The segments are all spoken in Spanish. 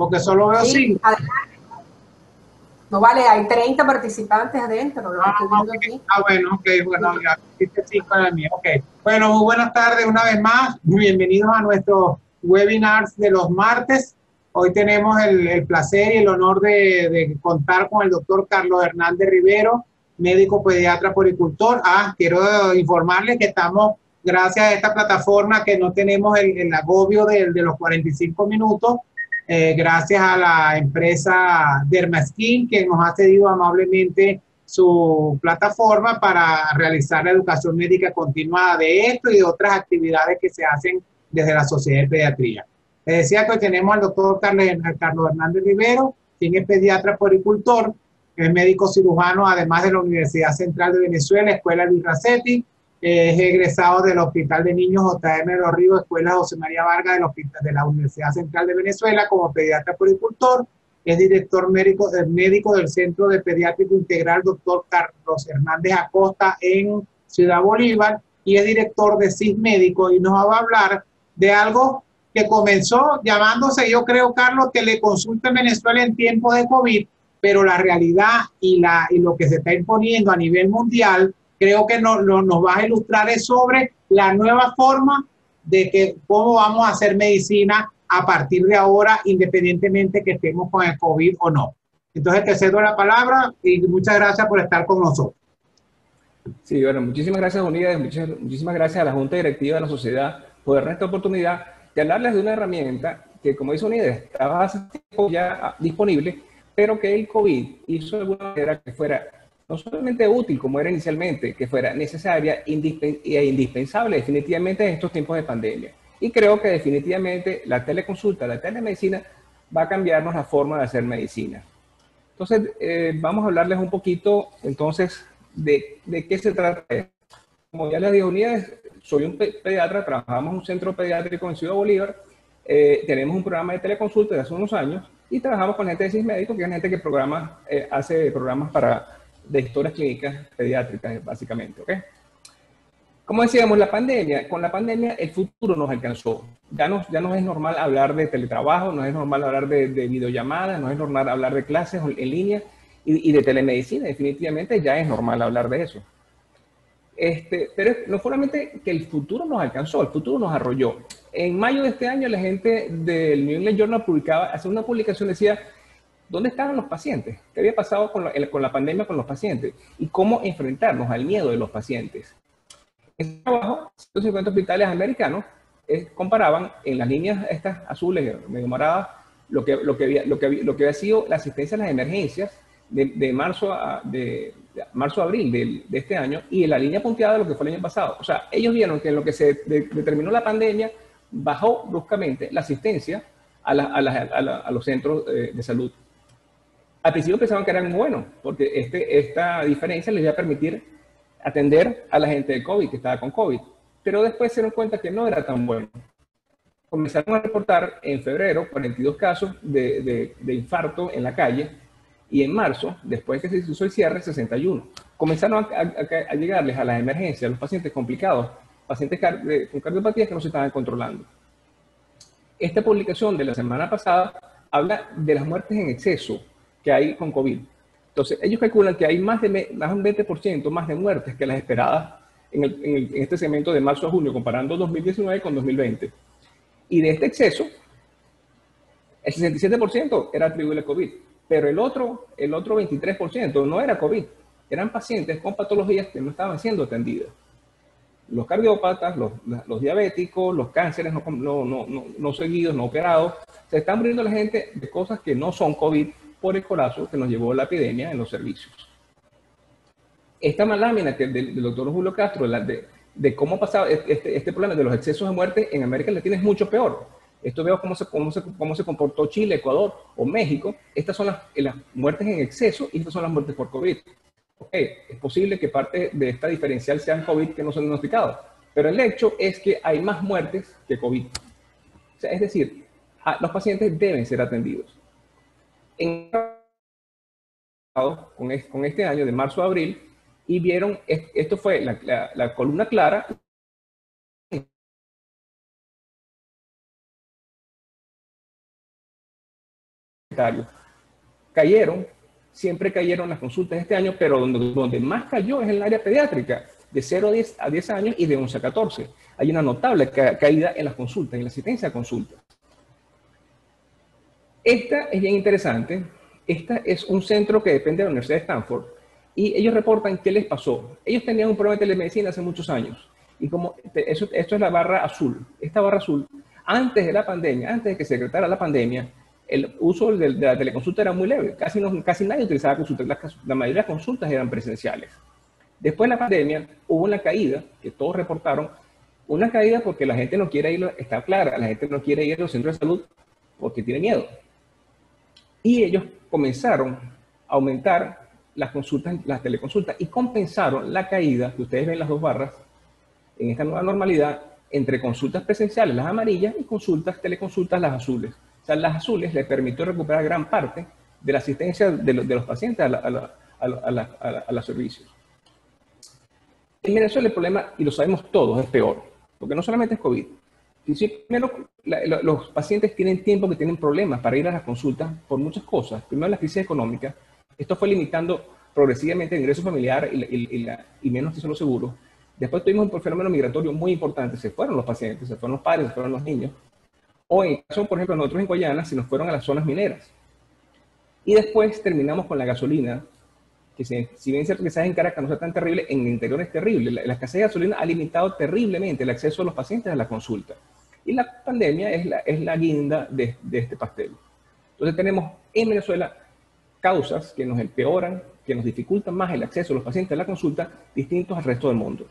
porque solo veo Sí, 5. no vale, hay 30 participantes adentro, lo estoy viendo Ok. aquí. Bueno, ok, bueno, Sí. ya viste 5 en el mío. Ok. Bueno, muy buenas tardes una vez más. Bienvenidos a nuestros webinars de los martes. Hoy tenemos el placer y el honor de contar con el doctor Carlos Hernández Rivero, médico pediatra poricultor. Quiero informarles que estamos, gracias a esta plataforma, que no tenemos el agobio de los 45 minutos, gracias a la empresa Dermaskin, que nos ha cedido amablemente su plataforma para realizar la educación médica continuada de esto y de otras actividades que se hacen desde la Sociedad de Pediatría. Les decía que hoy tenemos al doctor Carlos Hernández Rivero, quien es pediatra poricultor, es médico cirujano, además de la Universidad Central de Venezuela, Escuela Luis Racetti, es egresado del Hospital de Niños J.M. Los Ríos, Escuela José María Vargas de la Universidad Central de Venezuela, como pediatra poricultor. Es director médico del Centro de Pediátrico Integral Dr. Carlos Hernández Acosta en Ciudad Bolívar y es director de CIS Médico, y nos va a hablar de algo que comenzó llamándose, yo creo, Carlos, teleconsulta en Venezuela en tiempos de COVID, pero la realidad y lo que se está imponiendo a nivel mundial, creo que nos va a ilustrar es sobre la nueva forma de que cómo vamos a hacer medicina a partir de ahora, independientemente que estemos con el COVID o no. Entonces te cedo la palabra y muchas gracias por estar con nosotros. Sí, bueno, muchísimas gracias, Unidas, muchísimas gracias a la Junta Directiva de la Sociedad por darnos esta oportunidad de hablarles de una herramienta que, como dice Unidas, estaba hace tiempo ya disponible, pero que el COVID hizo de alguna manera que fuera no solamente útil como era inicialmente, que fuera necesaria e indispensable definitivamente en estos tiempos de pandemia. Y creo que definitivamente la teleconsulta, la telemedicina, va a cambiarnos la forma de hacer medicina. Entonces, vamos a hablarles un poquito, entonces, de qué se trata esto. Como ya les dije, Unidas, soy un pediatra, trabajamos en un centro pediátrico en Ciudad Bolívar, tenemos un programa de teleconsulta de hace unos años y trabajamos con gente de CIS Médico, que es gente que hace programas de historias clínicas pediátricas, básicamente, ¿ok? Como decíamos, con la pandemia el futuro nos alcanzó. Ya no es normal hablar de teletrabajo, no es normal hablar de videollamadas, no es normal hablar de clases en línea y de telemedicina. Definitivamente ya es normal hablar de eso. Pero no solamente que el futuro nos alcanzó, el futuro nos arrolló. En mayo de este año la gente del New England Journal hace una publicación, decía, ¿dónde estaban los pacientes? ¿Qué había pasado con la pandemia con los pacientes? Y cómo enfrentarnos al miedo de los pacientes. En ese trabajo, 150 hospitales americanos comparaban en las líneas estas azules, medio moradas, lo que había sido la asistencia a las emergencias de marzo a abril de este año, y en la línea punteada de lo que fue el año pasado. O sea, ellos vieron que en lo que se determinó la pandemia, bajó bruscamente la asistencia a los centros de salud. Al principio pensaban que eran muy buenos, porque esta diferencia les iba a permitir atender a la gente de COVID, que estaba con COVID. Pero después se dieron cuenta que no era tan bueno. Comenzaron a reportar en febrero 42 casos de infarto en la calle, y en marzo, después que se hizo el cierre, 61. Comenzaron a llegarles a las emergencias, a los pacientes complicados, pacientes con cardiopatías que no se estaban controlando. Esta publicación de la semana pasada habla de las muertes en exceso que hay con COVID. Entonces, ellos calculan que hay más de un 20% más de muertes que las esperadas en este segmento de marzo a junio, comparando 2019 con 2020. Y de este exceso, el 67% era atribuible a COVID, pero el otro 23% no era COVID, eran pacientes con patologías que no estaban siendo atendidas. Los cardiópatas, los diabéticos, los cánceres no seguidos, no operados, se están muriendo la gente de cosas que no son COVID por el colapso que nos llevó la epidemia en los servicios. Esta lámina del doctor Julio Castro, de cómo ha pasado este problema de los excesos de muerte en América Latina, es mucho peor. Esto veo cómo se comportó Chile, Ecuador o México. Estas son las muertes en exceso y estas son las muertes por COVID. Okay, es posible que parte de esta diferencial sean COVID que no son diagnosticados, pero el hecho es que hay más muertes que COVID. O sea, es decir, los pacientes deben ser atendidos. Con este año, de marzo a abril, y vieron, esto fue la columna clara, cayeron, siempre cayeron las consultas este año, pero donde más cayó es en el área pediátrica, de 0 a 10 años y de 11 a 14. Hay una notable caída en las consultas, en la asistencia a consultas. Esta es bien interesante. Esta es un centro que depende de la Universidad de Stanford y ellos reportan qué les pasó. Ellos tenían un programa de telemedicina hace muchos años y como esto es la barra azul. Esta barra azul, antes de la pandemia, antes de que se decretara la pandemia, el uso de la teleconsulta era muy leve. Casi nadie utilizaba consultas. La mayoría de las consultas eran presenciales. Después de la pandemia hubo una caída, que todos reportaron, una caída porque la gente no quiere ir, está clara, la gente no quiere ir a los centros de salud porque tiene miedo. Y ellos comenzaron a aumentar las consultas, las teleconsultas, y compensaron la caída que ustedes ven en las dos barras en esta nueva normalidad entre consultas presenciales, las amarillas, y teleconsultas, las azules. O sea, las azules les permitió recuperar gran parte de la asistencia de los pacientes a los servicios. En Venezuela el problema, y lo sabemos todos, es peor, porque no solamente es COVID. Primero, los pacientes tienen tiempo que tienen problemas para ir a las consultas por muchas cosas. Primero, la crisis económica. Esto fue limitando progresivamente el ingreso familiar y menos acceso a los seguros. Después tuvimos un fenómeno migratorio muy importante. Se fueron los pacientes, se fueron los padres, se fueron los niños. O en el caso, por ejemplo, nosotros en Guayana, se nos fueron a las zonas mineras. Y después terminamos con la gasolina, que si bien es cierto que quizás en Caracas no sea tan terrible, en el interior es terrible. La escasez de gasolina ha limitado terriblemente el acceso de los pacientes a la consulta. Y la pandemia es la guinda de este pastel. Entonces tenemos en Venezuela causas que nos empeoran, que nos dificultan más el acceso de los pacientes a la consulta, distintos al resto del mundo.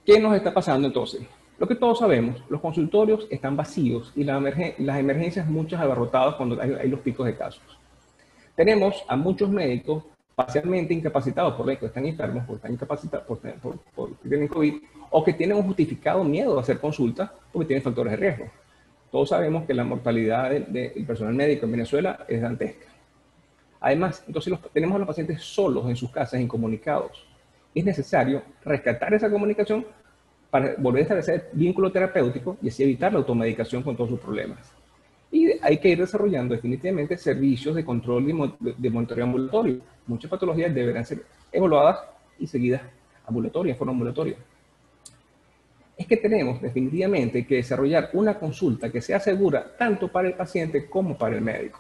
¿Qué nos está pasando entonces? Lo que todos sabemos, los consultorios están vacíos y las emergencias muchas abarrotadas cuando hay los picos de casos. Tenemos a muchos médicos parcialmente incapacitados por que están enfermos, porque están incapacitados, porque tienen COVID, o que tienen un justificado miedo a hacer consultas porque tienen factores de riesgo. Todos sabemos que la mortalidad del personal médico en Venezuela es dantesca. Además, entonces tenemos a los pacientes solos en sus casas, incomunicados. Es necesario rescatar esa comunicación para volver a establecer vínculo terapéutico y así evitar la automedicación con todos sus problemas. Y hay que ir desarrollando definitivamente servicios de control y de monitoreo ambulatorio. Muchas patologías deberán ser evaluadas y seguidas ambulatorias, en forma ambulatoria. Es que tenemos definitivamente que desarrollar una consulta que sea segura tanto para el paciente como para el médico.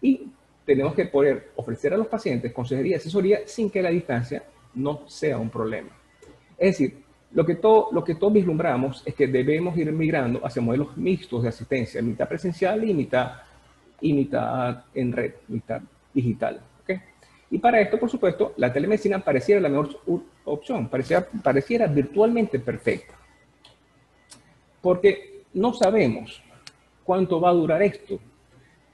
Y tenemos que poder ofrecer a los pacientes consejería y asesoría sin que la distancia no sea un problema. Es decir, lo que todos vislumbramos es que debemos ir migrando hacia modelos mixtos de asistencia, mitad presencial y mitad en red, mitad digital. ¿Okay? Y para esto, por supuesto, la telemedicina pareciera la mejor opción, pareciera virtualmente perfecta. Porque no sabemos cuánto va a durar esto.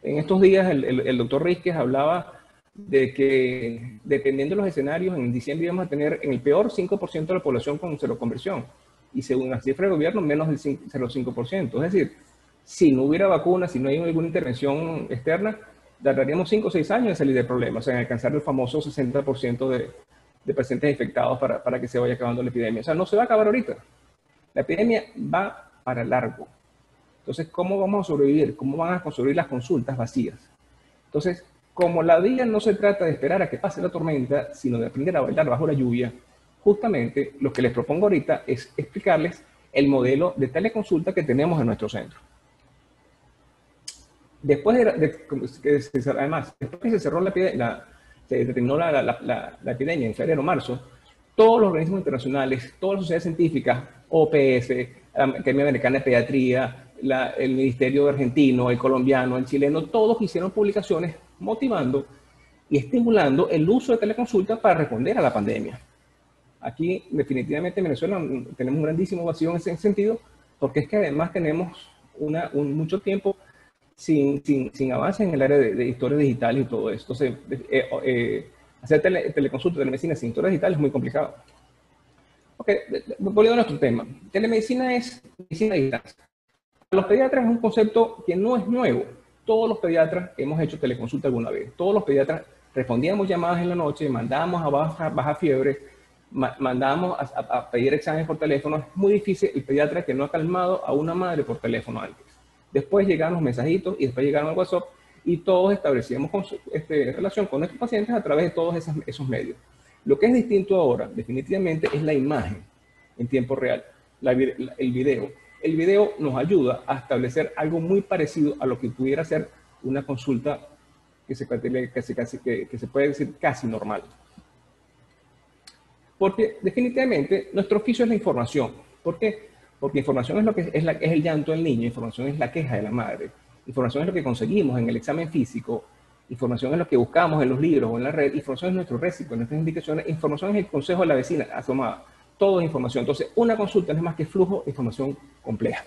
En estos días el doctor Rizquez hablaba de que dependiendo de los escenarios, en diciembre íbamos a tener en el peor 5% de la población con seroconversión y según la cifra de gobierno menos del 0,5%. Es decir, si no hubiera vacunas, si no hay alguna intervención externa, tardaríamos 5 o 6 años en salir del problema, o sea, en alcanzar el famoso 60% de pacientes infectados para que se vaya acabando la epidemia. O sea, no se va a acabar ahorita. La epidemia va para largo. Entonces, ¿cómo vamos a sobrevivir? ¿Cómo van a construir las consultas vacías? Entonces, como la vida no se trata de esperar a que pase la tormenta, sino de aprender a bailar bajo la lluvia, justamente lo que les propongo ahorita es explicarles el modelo de teleconsulta que tenemos en nuestro centro. Después que se cerró se determinó la epidemia en febrero o marzo, todos los organismos internacionales, todas las sociedades científicas, OPS, la Academia Americana de Pediatría, el Ministerio Argentino, el colombiano, el chileno, todos hicieron publicaciones motivando y estimulando el uso de teleconsulta para responder a la pandemia. Aquí, definitivamente, en Venezuela tenemos un grandísimo vacío en ese sentido, porque es que además tenemos mucho tiempo sin avance en el área de historias digitales y todo esto. Entonces, hacer teleconsulta, telemedicina sin historias digitales es muy complicado. Ok, volviendo a nuestro tema. Telemedicina es medicina a distancia. Los pediatras es un concepto que no es nuevo. Todos los pediatras hemos hecho teleconsulta alguna vez. Todos los pediatras respondíamos llamadas en la noche, mandábamos a baja fiebre, mandábamos a pedir exámenes por teléfono. Es muy difícil el pediatra que no ha calmado a una madre por teléfono antes. Después llegaron los mensajitos y después llegaron al WhatsApp y todos establecíamos relación con nuestros pacientes a través de todos esos medios. Lo que es distinto ahora, definitivamente, es la imagen en tiempo real, el video. El video nos ayuda a establecer algo muy parecido a lo que pudiera ser una consulta que se puede decir casi normal. Porque definitivamente nuestro oficio es la información. ¿Por qué? Porque información es lo que es el llanto del niño, información es la queja de la madre, información es lo que conseguimos en el examen físico, información es lo que buscamos en los libros o en la red, información es nuestro récibo, nuestras indicaciones, información es el consejo de la vecina asomada, todo es información. Entonces, una consulta no es más que flujo de información compleja.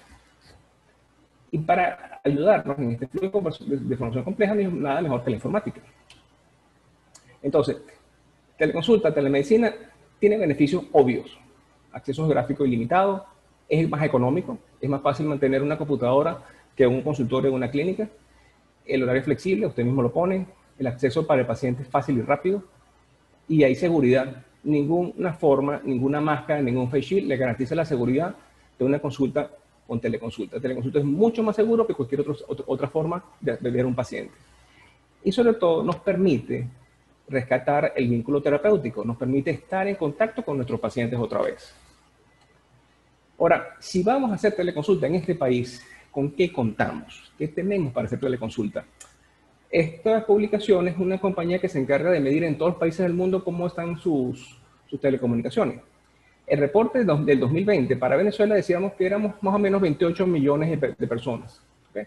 Y para ayudarnos en este flujo de información compleja, no hay nada mejor que la informática. Entonces, teleconsulta, telemedicina, tiene beneficios obvios. Acceso geográfico ilimitado, es más económico, es más fácil mantener una computadora que un consultorio en una clínica. El horario es flexible, usted mismo lo pone. El acceso para el paciente es fácil y rápido. Y hay seguridad. Ninguna forma, ninguna máscara, ningún face shield le garantiza la seguridad de una consulta con teleconsulta. Teleconsulta es mucho más seguro que cualquier otra forma de ver a un paciente. Y sobre todo nos permite rescatar el vínculo terapéutico, nos permite estar en contacto con nuestros pacientes otra vez. Ahora, si vamos a hacer teleconsulta en este país, ¿con qué contamos? ¿Qué tenemos para hacer teleconsulta? Esta publicación es una compañía que se encarga de medir en todos los países del mundo cómo están sus telecomunicaciones. El reporte del 2020 para Venezuela decíamos que éramos más o menos 28 millones de personas. ¿Okay?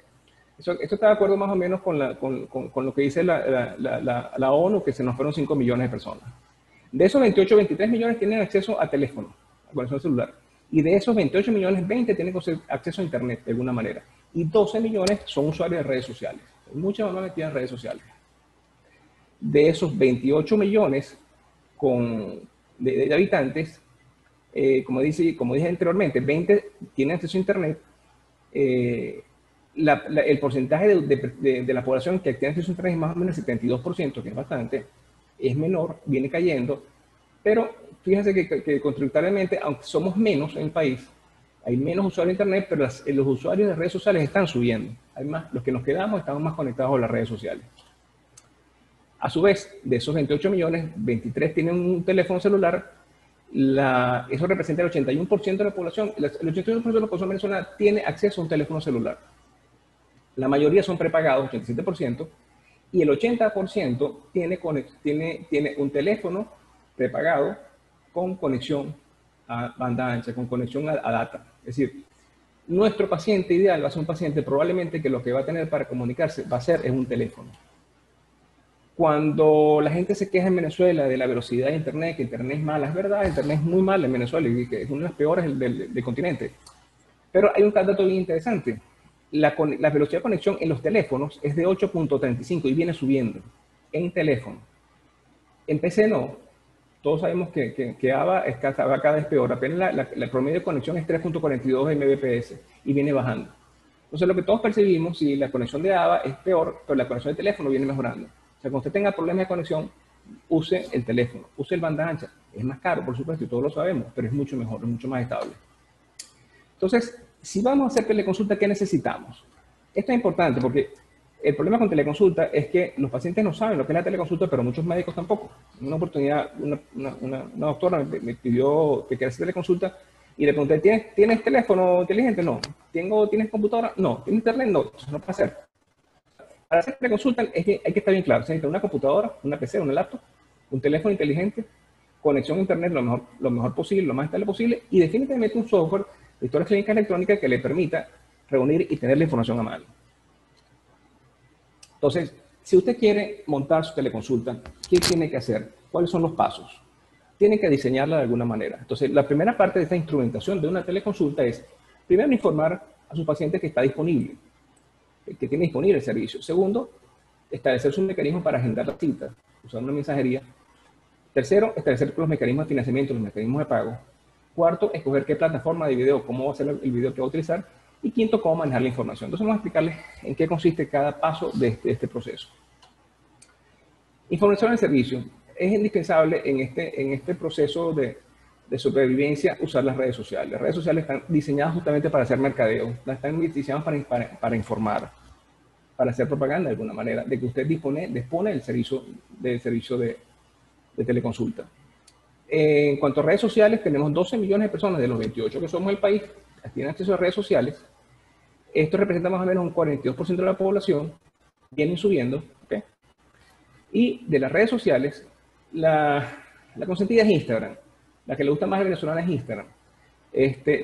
Esto está de acuerdo más o menos con lo que dice la ONU, que se nos fueron 5 millones de personas. De esos 28, 23 millones tienen acceso a teléfono, a conexión celular. Y de esos 28 millones, 20 tienen acceso a Internet de alguna manera. Y 12 millones son usuarios de redes sociales. Mucha mamá metida en redes sociales. De esos 28 millones de habitantes, como dije anteriormente, 20 tienen acceso a Internet. El porcentaje de la población que tiene acceso a Internet es más o menos el 72%, que es bastante. Es menor, viene cayendo. Pero fíjense que contributivamente, aunque somos menos en el país, hay menos usuarios de Internet, pero los usuarios de redes sociales están subiendo. Además, los que nos quedamos estamos más conectados a las redes sociales. A su vez, de esos 28 millones, 23 tienen un teléfono celular. Eso representa el 81% de la población. El 81% de la población venezolana tiene acceso a un teléfono celular. La mayoría son prepagados, 87%, y el 80% tiene un teléfono prepagado con conexión a banda ancha, con conexión a data. Es decir, nuestro paciente ideal va a ser un paciente probablemente que lo que va a tener para comunicarse es un teléfono. Cuando la gente se queja en Venezuela de la velocidad de Internet, que Internet es mala, es verdad, Internet es muy mal en Venezuela y que es una de las peores del continente. Pero hay un dato bien interesante. La velocidad de conexión en los teléfonos es de 8.35 y viene subiendo en teléfono. En PC no. Todos sabemos que AVA va cada vez peor. Apenas la promedio de conexión es 3.42 Mbps y viene bajando. Entonces, lo que todos percibimos, si la conexión de AVA es peor, pero la conexión de teléfono viene mejorando. O sea, cuando usted tenga problemas de conexión, use el teléfono, use el banda ancha. Es más caro, por supuesto, y todos lo sabemos, pero es mucho mejor, es mucho más estable. Entonces, si vamos a hacer teleconsulta, ¿qué necesitamos? Esto es importante porque el problema con teleconsulta es que los pacientes no saben lo que es la teleconsulta, pero muchos médicos tampoco. En una oportunidad, una doctora me pidió que quería hacer teleconsulta y le pregunté, ¿tienes teléfono inteligente? No. ¿Tienes computadora? No. ¿Tienes internet? No. Eso no puede ser. Para hacer teleconsulta hay que estar bien claro. Se necesita una computadora, una PC, una laptop, un teléfono inteligente, conexión a internet lo mejor posible, lo más estable posible y definitivamente un software de historias clínicas electrónicas que le permita reunir y tener la información a mano. Entonces, si usted quiere montar su teleconsulta, ¿qué tiene que hacer? ¿Cuáles son los pasos? Tiene que diseñarla de alguna manera. Entonces, la primera parte de esta instrumentación de una teleconsulta es, primero, informar a su paciente que está disponible, que tiene disponible el servicio. Segundo, establecer su mecanismo para agendar la cita, usar una mensajería. Tercero, establecer los mecanismos de financiamiento, los mecanismos de pago. Cuarto, escoger qué plataforma de video, cómo va a ser el video que va a utilizar. Y quinto, cómo manejar la información. Entonces vamos a explicarles en qué consiste cada paso de este proceso. Información del servicio. Es indispensable en este proceso de de supervivencia usar las redes sociales. Las redes sociales están diseñadas justamente para hacer mercadeo, están diseñadas para informar, para hacer propaganda de alguna manera, de que usted dispone del servicio de teleconsulta. En cuanto a redes sociales, tenemos 12 millones de personas de los 28 que somos el país que tienen acceso a redes sociales. Esto representa más o menos un 42% de la población, vienen subiendo, ¿okay? Y de las redes sociales, la consentida es Instagram, la que le gusta más a venezolanos es Instagram.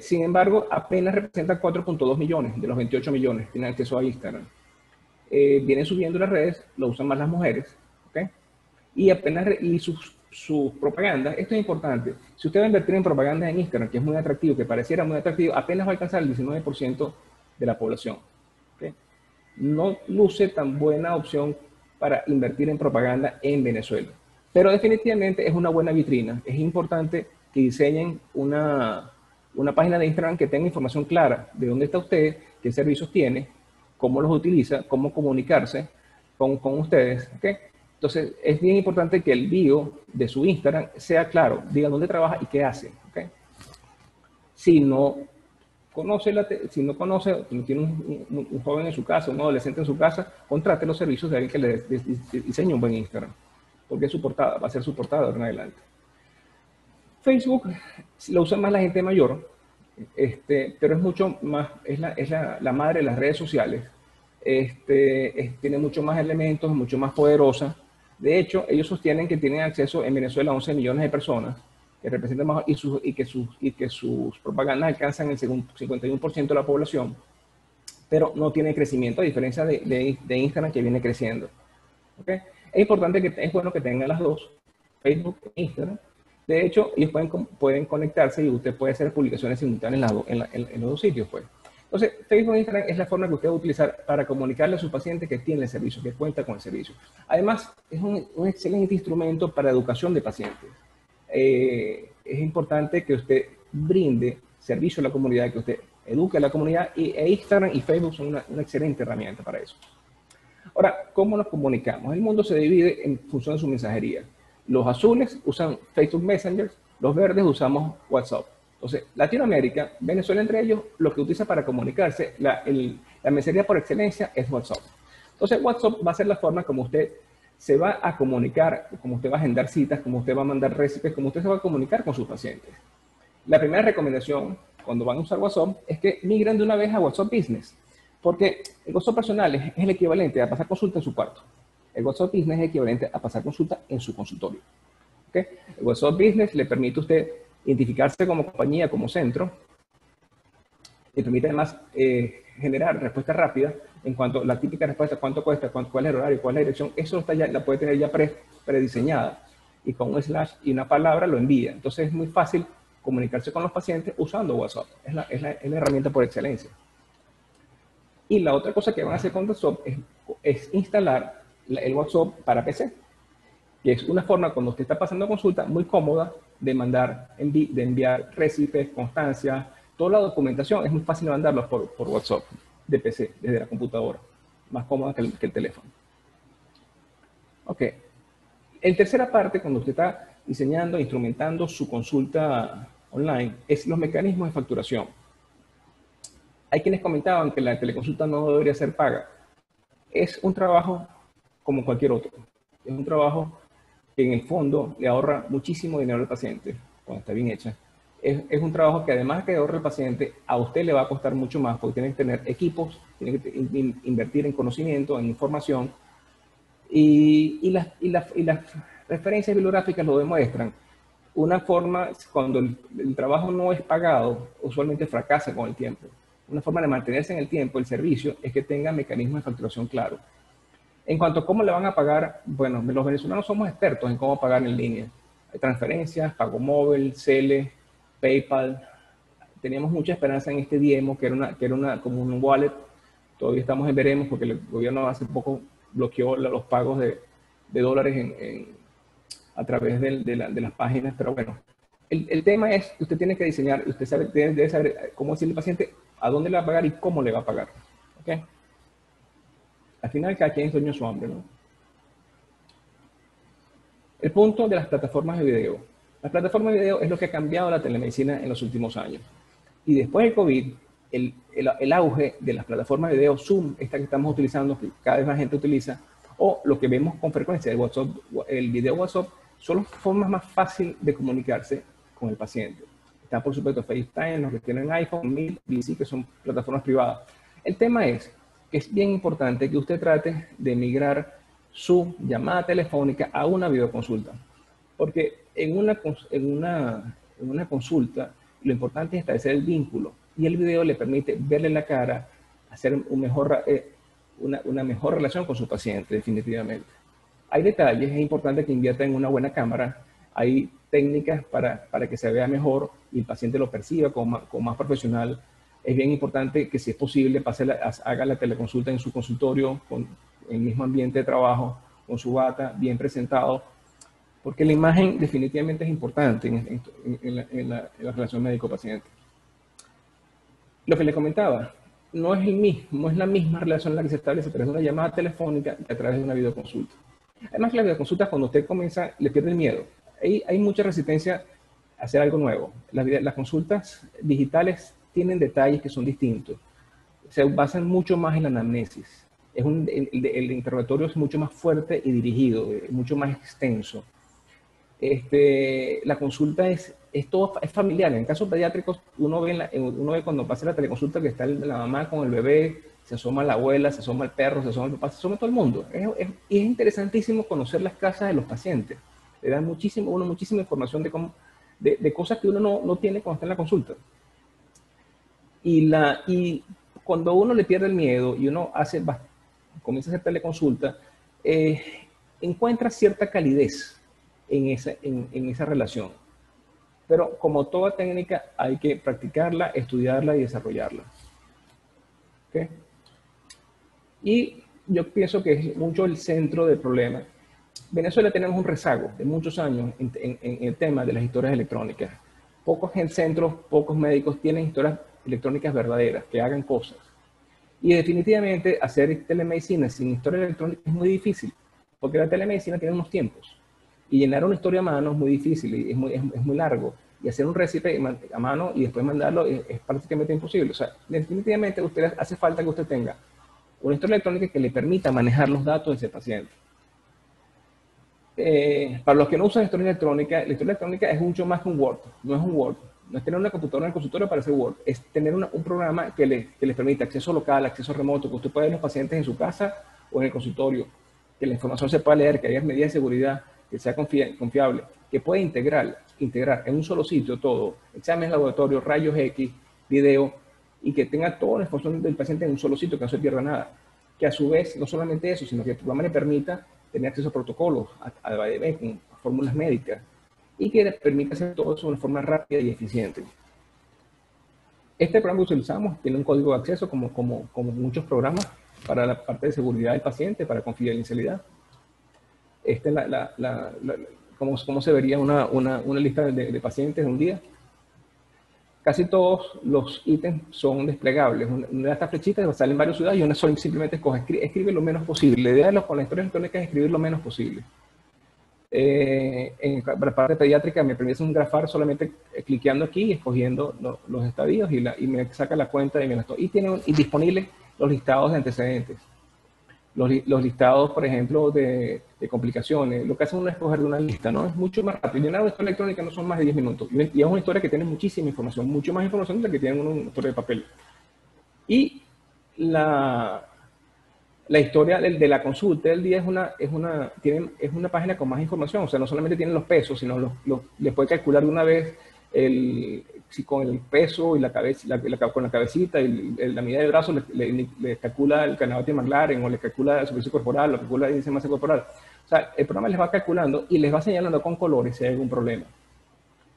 Sin embargo, apenas representa 4.2 millones de los 28 millones que tienen acceso a Instagram. Vienen subiendo las redes, lo usan más las mujeres, ¿okay? Y apenas sus propagandas, esto es importante, si usted va a invertir en propaganda en Instagram, que es muy atractivo, que pareciera muy atractivo, apenas va a alcanzar el 19% de la población. ¿Okay? No luce tan buena opción para invertir en propaganda en Venezuela, pero definitivamente es una buena vitrina. Es importante que diseñen una página de Instagram que tenga información clara de dónde está usted, qué servicios tiene, cómo los utiliza, cómo comunicarse con ustedes. ¿Okay? Entonces, es bien importante que el bio de su Instagram sea claro, diga dónde trabaja y qué hace. ¿Okay? Si no conoce, si no tiene un joven en su casa, un adolescente en su casa, contrate los servicios de alguien que le diseñe un buen Instagram, porque es su portada, va a ser su portada de ahora en adelante. Facebook lo usa más la gente mayor, pero es mucho más, es la madre de las redes sociales. Tiene mucho más elementos, mucho más poderosa. De hecho, ellos sostienen que tienen acceso en Venezuela a 11 millones de personas, que representan más, y que sus propagandas alcanzan el 51% de la población, pero no tiene crecimiento, a diferencia de Instagram, que viene creciendo. ¿Okay? Es importante es bueno que tengan las dos, Facebook e Instagram. De hecho, ellos pueden conectarse y usted puede hacer publicaciones simultáneas en los dos sitios, pues. Entonces, Facebook e Instagram es la forma que usted va a utilizar para comunicarle a su paciente que tiene el servicio, que cuenta con el servicio. Además, es un excelente instrumento para educación de pacientes. Es importante que usted brinde servicio a la comunidad, que usted eduque a la comunidad, e Instagram y Facebook son una excelente herramienta para eso. Ahora, ¿cómo nos comunicamos? El mundo se divide en función de su mensajería. Los azules usan Facebook Messenger, los verdes usamos WhatsApp. Entonces, Latinoamérica, Venezuela entre ellos, lo que utiliza para comunicarse, la mensajería por excelencia es WhatsApp. Entonces, WhatsApp va a ser la forma como usted se va a comunicar, como usted va a agendar citas, como usted va a mandar recipes, como usted se va a comunicar con sus pacientes. La primera recomendación, cuando van a usar WhatsApp, es que migren de una vez a WhatsApp Business, porque el WhatsApp personal es el equivalente a pasar consulta en su cuarto. El WhatsApp Business es equivalente a pasar consulta en su consultorio. ¿Okay? El WhatsApp Business le permite a usted identificarse como compañía, como centro, le permite además generar respuestas rápidas en cuanto a la típica respuesta, cuánto cuesta, cuál es el horario, cuál es la dirección, eso está ya, la puede tener ya prediseñada, y con un slash y una palabra lo envía. Entonces es muy fácil comunicarse con los pacientes usando WhatsApp, es la herramienta por excelencia. Y la otra cosa que van a hacer con WhatsApp es instalar el WhatsApp para PC, que es una forma, cuando usted está pasando consulta, muy cómoda de enviar recipes, constancias, toda la documentación. Es muy fácil mandarlos por WhatsApp de PC, desde la computadora, más cómoda que el teléfono. Ok. En tercera parte, cuando usted está diseñando, instrumentando su consulta online, es los mecanismos de facturación. Hay quienes comentaban que la teleconsulta no debería ser paga. Es un trabajo como cualquier otro. Es un trabajo que en el fondo le ahorra muchísimo dinero al paciente, cuando está bien hecha. Es un trabajo que además de que ahorra al paciente, a usted le va a costar mucho más, porque tiene que tener equipos, tiene que invertir en conocimiento, en información, y las referencias bibliográficas lo demuestran. Una forma, cuando el trabajo no es pagado, usualmente fracasa con el tiempo. Una forma de mantenerse en el tiempo el servicio es que tenga mecanismos de facturación claros. En cuanto a cómo le van a pagar, bueno, los venezolanos somos expertos en cómo pagar en línea. Hay transferencias, pago móvil, Cele, PayPal. Teníamos mucha esperanza en este Diemo, que era como un wallet. Todavía estamos en veremos, porque el gobierno hace poco bloqueó los pagos de dólares a través de las páginas. Pero bueno, el tema es que usted tiene que diseñar, usted debe saber cómo decirle al paciente a dónde le va a pagar y cómo le va a pagar. ¿Okay? Al final, cada quien es dueño de su hambre, ¿no? El punto de las plataformas de video. Las plataformas de video es lo que ha cambiado la telemedicina en los últimos años. Y después del COVID, el auge de las plataformas de video, Zoom, esta que estamos utilizando, que cada vez más gente utiliza, o lo que vemos con frecuencia, el WhatsApp, el video WhatsApp, son las formas más fáciles de comunicarse con el paciente. Está, por supuesto, FaceTime, los que tienen iPhone, Meet, VC, que son plataformas privadas. El tema es que es bien importante que usted trate de migrar su llamada telefónica a una videoconsulta. Porque en una consulta, lo importante es establecer el vínculo. Y el video le permite verle la cara, hacer una mejor relación con su paciente, definitivamente. Hay detalles, es importante que invierta en una buena cámara. Hay técnicas para que se vea mejor y el paciente lo perciba como más profesional. Es bien importante que, si es posible, haga la teleconsulta en su consultorio, con el mismo ambiente de trabajo, con su bata, bien presentado, porque la imagen definitivamente es importante en la relación médico-paciente. Lo que le comentaba, no es la misma relación la que se establece a través de una llamada telefónica que a través de una videoconsulta. Además, la videoconsulta, cuando usted comienza, le pierde el miedo. Hay mucha resistencia a hacer algo nuevo. Las consultas digitales tienen detalles que son distintos. Se basan mucho más en la anamnesis. El interrogatorio es mucho más fuerte y dirigido, mucho más extenso. La consulta es familiar. En casos pediátricos, uno ve cuando pasa la teleconsulta que está la mamá con el bebé, se asoma la abuela, se asoma el perro, se asoma el papá, se asoma todo el mundo. Y es interesantísimo conocer las casas de los pacientes. Le dan muchísima información de cosas que uno no tiene cuando está en la consulta. Y cuando uno le pierde el miedo y uno comienza a hacer teleconsulta, encuentra cierta calidez en esa relación. Pero como toda técnica, hay que practicarla, estudiarla y desarrollarla. ¿Okay? Y yo pienso que es mucho el centro del problema. Venezuela tenemos un rezago de muchos años en el tema de las historias electrónicas. Pocos centros, pocos médicos tienen historias electrónicas verdaderas, que hagan cosas. Y definitivamente hacer telemedicina sin historia electrónica es muy difícil, porque la telemedicina tiene unos tiempos. Y llenar una historia a mano es muy difícil, y es muy largo. Y hacer un recipe a mano y después mandarlo es prácticamente imposible. O sea, definitivamente hace falta que usted tenga una historia electrónica que le permita manejar los datos de ese paciente. Para los que no usan historia electrónica, la historia electrónica es mucho más que un Word. No es un Word. No es tener una computadora en el consultorio para hacer Word. Es tener un programa que les permita acceso local, acceso remoto, que usted pueda ver los pacientes en su casa o en el consultorio, que la información se pueda leer, que haya medidas de seguridad, que sea confiable, que pueda integrar en un solo sitio todo, exámenes de laboratorio, rayos X, video, y que tenga toda la información del paciente en un solo sitio, que no se pierda nada. Que a su vez, no solamente eso, sino que el programa le permita tener acceso a protocolos, con fórmulas médicas, y que le permita hacer todo eso de una forma rápida y eficiente. Este programa que utilizamos tiene un código de acceso como muchos programas para la parte de seguridad del paciente, para confidencialidad. Esta es cómo se vería una lista de pacientes de un día. Casi todos los ítems son desplegables. Una de estas flechitas sale en varias ciudades y una sola simplemente escribe lo menos posible. La idea con la historia electrónica es escribir lo menos posible. En la parte pediátrica me permite un grafar solamente cliqueando aquí y escogiendo los estadios y me saca la cuenta y tiene disponibles los listados de antecedentes. Los listados, por ejemplo, de complicaciones. Lo que hace uno es escoger de una lista, ¿no? Es mucho más rápido. Llenar una historia electrónica no son más de 10 minutos. Y es una historia que tiene muchísima información, mucho más información de la que tiene una historia de papel. Y la historia de la consulta del día es una página con más información. O sea, no solamente tiene los pesos, sino les puede calcular de una vez con el peso y la cabeza, con la cabecita y la medida del brazo le calcula el Canavati McLaren o le calcula la superficie corporal, o calcula el índice de masa corporal. O sea, el programa les va calculando y les va señalando con colores si hay algún problema.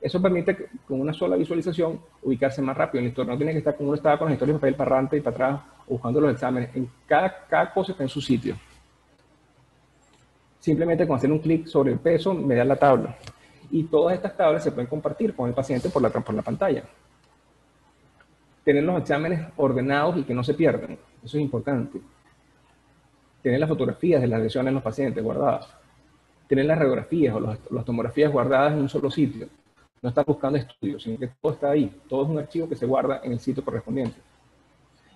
Eso permite con una sola visualización ubicarse más rápido en la historia. No tiene que estar como uno estaba con las historias de papel para adelante y para atrás o buscando los exámenes. Cada cosa está en su sitio. Simplemente con hacer un clic sobre el peso me da la tabla. Y todas estas tablas se pueden compartir con el paciente por la pantalla. Tener los exámenes ordenados y que no se pierdan. Eso es importante. Tener las fotografías de las lesiones en los pacientes guardadas. tener las radiografías o las tomografías guardadas en un solo sitio. No estar buscando estudios, sino que todo está ahí. Todo es un archivo que se guarda en el sitio correspondiente.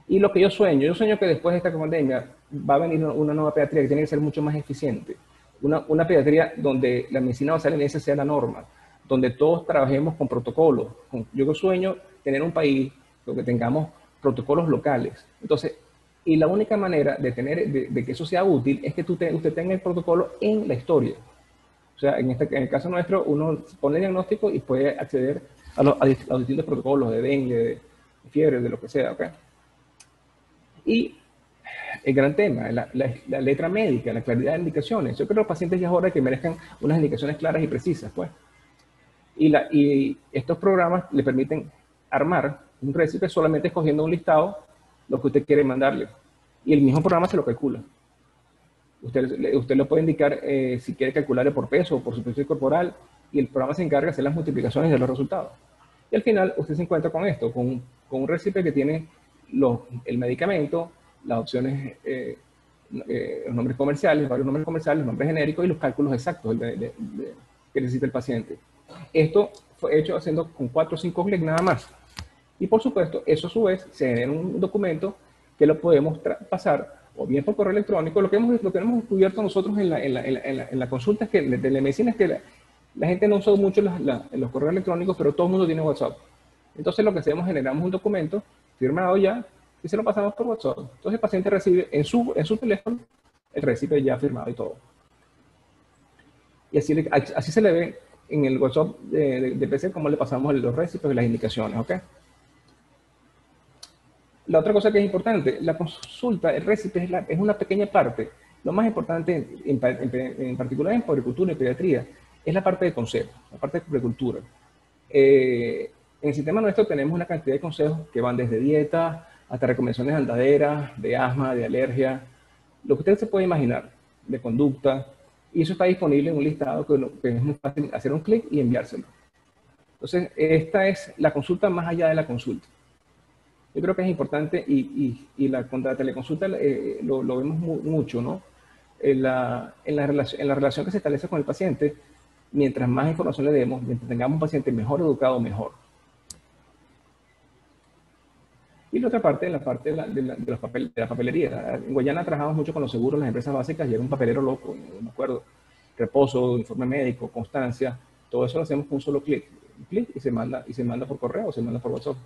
Y lo que yo sueño que después de esta pandemia va a venir una nueva pediatría que tiene que ser mucho más eficiente. Una pediatría donde la medicina basal en esa sea la norma, donde todos trabajemos con protocolos. Yo sueño tener un país donde tengamos protocolos locales. Entonces, y la única manera de que eso sea útil es que usted tenga el protocolo en la historia. O sea, en el caso nuestro, uno pone el diagnóstico y puede acceder a los distintos protocolos de dengue, de fiebre, de lo que sea, ¿ok? Y el gran tema, la letra médica, la claridad de indicaciones. Yo creo que los pacientes ya es hora de que merezcan unas indicaciones claras y precisas, pues. Y estos programas le permiten armar un récipe solamente escogiendo un listado lo que usted quiere mandarle. Y el mismo programa se lo calcula. Usted lo puede indicar si quiere calcularle por peso o por superficie corporal, y el programa se encarga de hacer las multiplicaciones de los resultados. Y al final usted se encuentra con esto, con un récipe que tiene el medicamento, las opciones, los nombres comerciales, varios nombres comerciales, nombres genéricos y los cálculos exactos que necesita el paciente. Esto fue hecho haciendo con 4 o 5 clics nada más. Y por supuesto, eso a su vez se genera un documento que lo podemos pasar o bien por correo electrónico. Lo que hemos descubierto nosotros en la consulta es que de la medicina es que la gente no usa mucho los correos electrónicos, pero todo el mundo tiene WhatsApp. Entonces lo que hacemos, generamos un documento firmado ya y se lo pasamos por WhatsApp. Entonces el paciente recibe en su teléfono el récipe ya firmado y todo. Y así se le ve en el WhatsApp de PC cómo le pasamos los récipes y las indicaciones, ¿ok? La otra cosa que es importante, la consulta, el récipe es una pequeña parte. Lo más importante, en particular en puericultura y pediatría, es la parte de consejos, la parte de puericultura. En el sistema nuestro tenemos una cantidad de consejos que van desde dieta hasta recomendaciones de andadera, de asma, de alergia, lo que usted se puede imaginar, de conducta, y eso está disponible en un listado que es muy fácil hacer un clic y enviárselo. Entonces, esta es la consulta más allá de la consulta. Yo creo que es importante con la teleconsulta lo vemos mucho, ¿no? En la relación que se establece con el paciente, mientras más información le demos, mientras tengamos un paciente mejor educado, mejor. Y la otra parte, la parte de la papelería. En Guayana trabajamos mucho con los seguros, las empresas básicas, y era un papelero loco, no me acuerdo. Reposo, informe médico, constancia, todo eso lo hacemos con un solo clic. Un clic y se manda por correo o se manda por WhatsApp.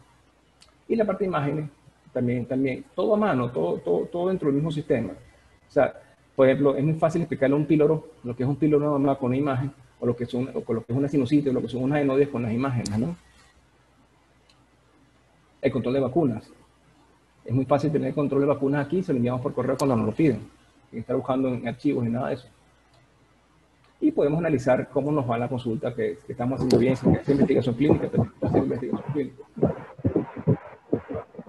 Y la parte de imágenes, también, todo a mano, todo dentro del mismo sistema. O sea, por ejemplo, es muy fácil explicarle a un píloro lo que es un píloro nada más con una imagen, o lo que es una sinusitis, o lo que son unas adenoides con las imágenes, ¿no? El control de vacunas. Es muy fácil tener el control de vacunas aquí, se lo enviamos por correo cuando nos lo piden. Sin estar buscando en archivos ni nada de eso. Y podemos analizar cómo nos va la consulta, que estamos haciendo bien, si es investigación clínica,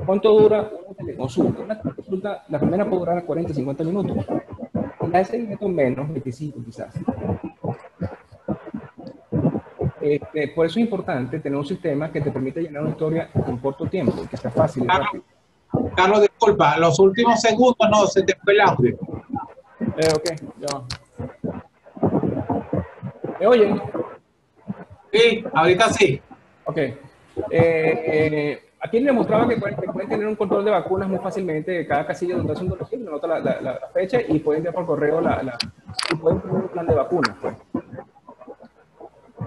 ¿Cuánto dura una teleconsulta? Una consulta, la primera puede durar 40, 50 minutos. Y la de seguimiento menos, 25 quizás. Por eso es importante tener un sistema que te permita llenar una historia en corto tiempo, que sea fácil y rápido. Carlos, disculpa, los últimos segundos no, se te fue el audio. Ok, ya. ¿Me oyen? Sí, ahorita sí. Ok. Aquí le mostraba que pueden tener un control de vacunas muy fácilmente de cada casilla donde hace un domicilio, anota la fecha y pueden enviar por correo y pueden tener un plan de vacunas, pues.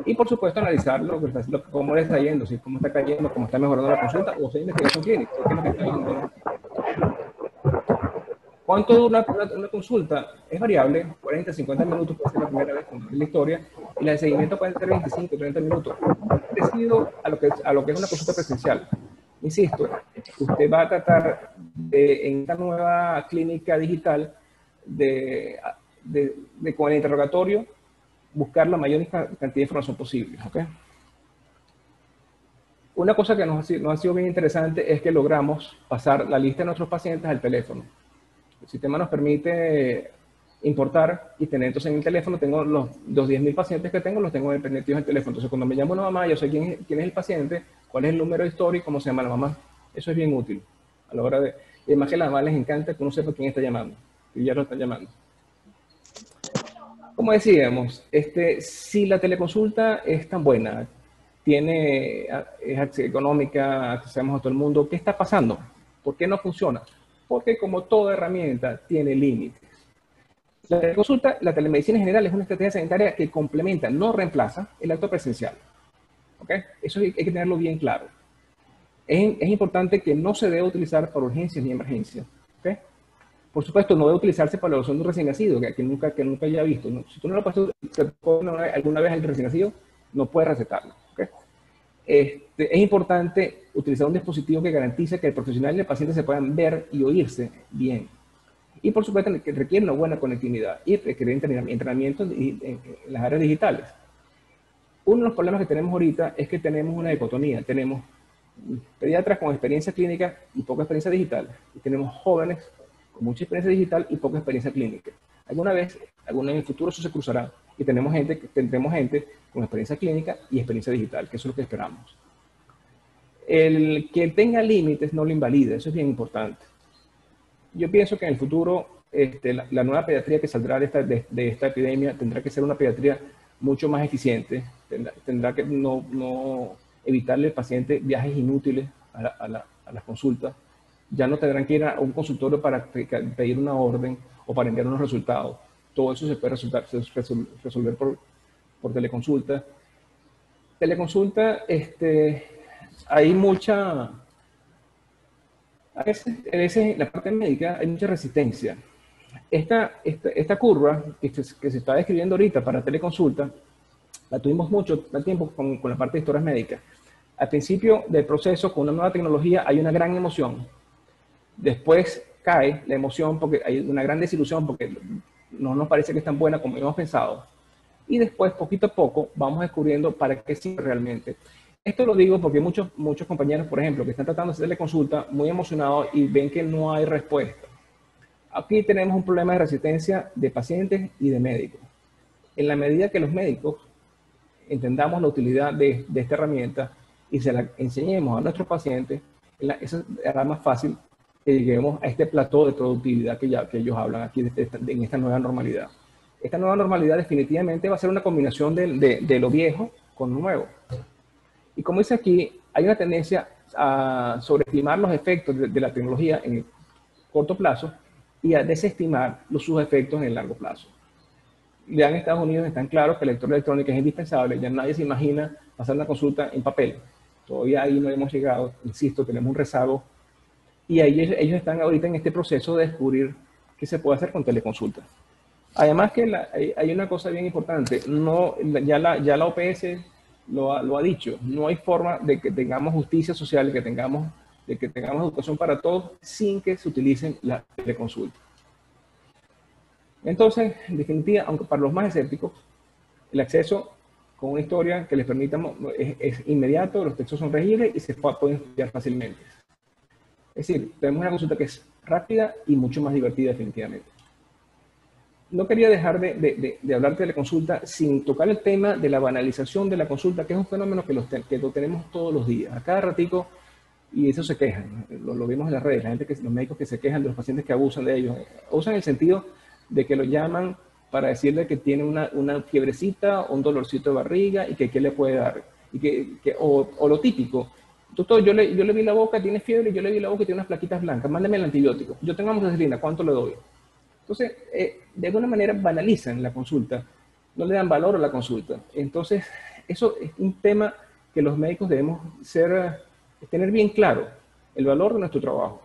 Y por supuesto analizar cómo le está yendo, si cómo está cayendo, cómo está mejorando la consulta, o sea, investigación clínica, qué es lo que está yendo, ¿no? ¿Cuánto dura una consulta? Es variable, 40, 50 minutos puede ser la primera vez con la historia, y la de seguimiento puede ser 25, 30 minutos. Parecido a lo que es una consulta presencial. Insisto, usted va a tratar en esta nueva clínica digital con el interrogatorio buscar la mayor cantidad de información posible, ¿ok? Una cosa que nos ha sido bien interesante es que logramos pasar la lista de nuestros pacientes al teléfono. El sistema nos permite importar y tener, entonces en el teléfono tengo los 10.000 pacientes que tengo, los tengo metidos en el teléfono. Entonces cuando me llama una mamá, yo sé quién es el paciente, cuál es el número histórico, cómo se llama la mamá. Eso es bien útil a la hora de... Y además que a las mamás les encanta que uno sepa quién está llamando, y ya lo están llamando. como decíamos, si la teleconsulta es tan buena, es económica, accesamos a todo el mundo, ¿qué está pasando? ¿Por qué no funciona? Porque como toda herramienta tiene límites. La teleconsulta, la telemedicina en general es una estrategia sanitaria que complementa, no reemplaza el acto presencial. ¿Ok? Eso hay que tenerlo bien claro. Es importante que no se debe utilizar para urgencias ni emergencias. ¿Ok? Por supuesto, no debe utilizarse para la evaluación de un recién nacido, que nunca haya visto, ¿no? Si tú no lo pasas alguna vez al recién nacido, no puedes recetarlo. ¿Ok? Es importante utilizar un dispositivo que garantice que el profesional y el paciente se puedan ver y oírse bien. Y por supuesto que requiere una buena conectividad y requiere entrenamiento en las áreas digitales. Uno de los problemas que tenemos ahorita es que tenemos una dicotomía. Tenemos pediatras con experiencia clínica y poca experiencia digital. Y tenemos jóvenes con mucha experiencia digital y poca experiencia clínica. Alguna vez en el futuro eso se cruzará y tendremos gente con experiencia clínica y experiencia digital, que eso es lo que esperamos. El que tenga límites no lo invalida, eso es bien importante. Yo pienso que en el futuro la nueva pediatría que saldrá de esta epidemia tendrá que ser una pediatría mucho más eficiente, tendrá que no evitarle al paciente viajes inútiles a las consultas. Ya no tendrán que ir a un consultorio para pedir una orden o para enviar unos resultados. Todo eso se puede resolver por teleconsulta. Teleconsulta, hay mucha... A veces, en la parte médica hay mucha resistencia. Esta curva que se está describiendo ahorita para teleconsulta, la tuvimos mucho tiempo con la parte de historias médicas. Al principio del proceso, con una nueva tecnología, hay una gran emoción. Después cae la emoción porque hay una gran desilusión porque no nos parece que es tan buena como hemos pensado. Y después, poquito a poco, vamos descubriendo para qué sirve realmente. Esto lo digo porque muchos compañeros, por ejemplo, que están tratando de hacerle consulta muy emocionados y ven que no hay respuesta. Aquí tenemos un problema de resistencia de pacientes y de médicos. En la medida que los médicos entendamos la utilidad de esta herramienta y se la enseñemos a nuestros pacientes, eso hará más fácil que lleguemos a este plató de productividad que ellos hablan aquí en esta nueva normalidad. Esta nueva normalidad definitivamente va a ser una combinación de lo viejo con lo nuevo. Y como dice aquí, hay una tendencia a sobreestimar los efectos de la tecnología en el corto plazo y a desestimar sus efectos en el largo plazo. Ya en Estados Unidos están claros que la lectura electrónica es indispensable, ya nadie se imagina pasar una consulta en papel. Todavía ahí no hemos llegado, insisto, tenemos un rezago. Y ellos están ahorita en este proceso de descubrir qué se puede hacer con teleconsulta. Además que hay una cosa bien importante, ya la OPS lo ha dicho, no hay forma de que tengamos justicia social, de que tengamos educación para todos sin que se utilicen las teleconsultas. Entonces, en definitiva, aunque para los más escépticos, el acceso con una historia que les permita es inmediato, los textos son legibles y se pueden estudiar fácilmente. Es decir, tenemos una consulta que es rápida y mucho más divertida definitivamente. No quería dejar de hablar de la consulta sin tocar el tema de la banalización de la consulta, que es un fenómeno que lo tenemos todos los días, a cada ratico, y eso se quejan, lo vemos en las redes, los médicos que se quejan de los pacientes que abusan de ellos, abusan en el sentido de que lo llaman para decirle que tiene una fiebrecita o un dolorcito de barriga y que qué le puede dar, o lo típico, doctor, yo le vi la boca, tiene fiebre, yo le vi la boca y tiene unas plaquitas blancas, mándeme el antibiótico, yo tengo amoxicilina, ¿cuánto le doy? Entonces, de alguna manera banalizan la consulta, no le dan valor a la consulta. Entonces, eso es un tema que los médicos debemos tener bien claro, el valor de nuestro trabajo.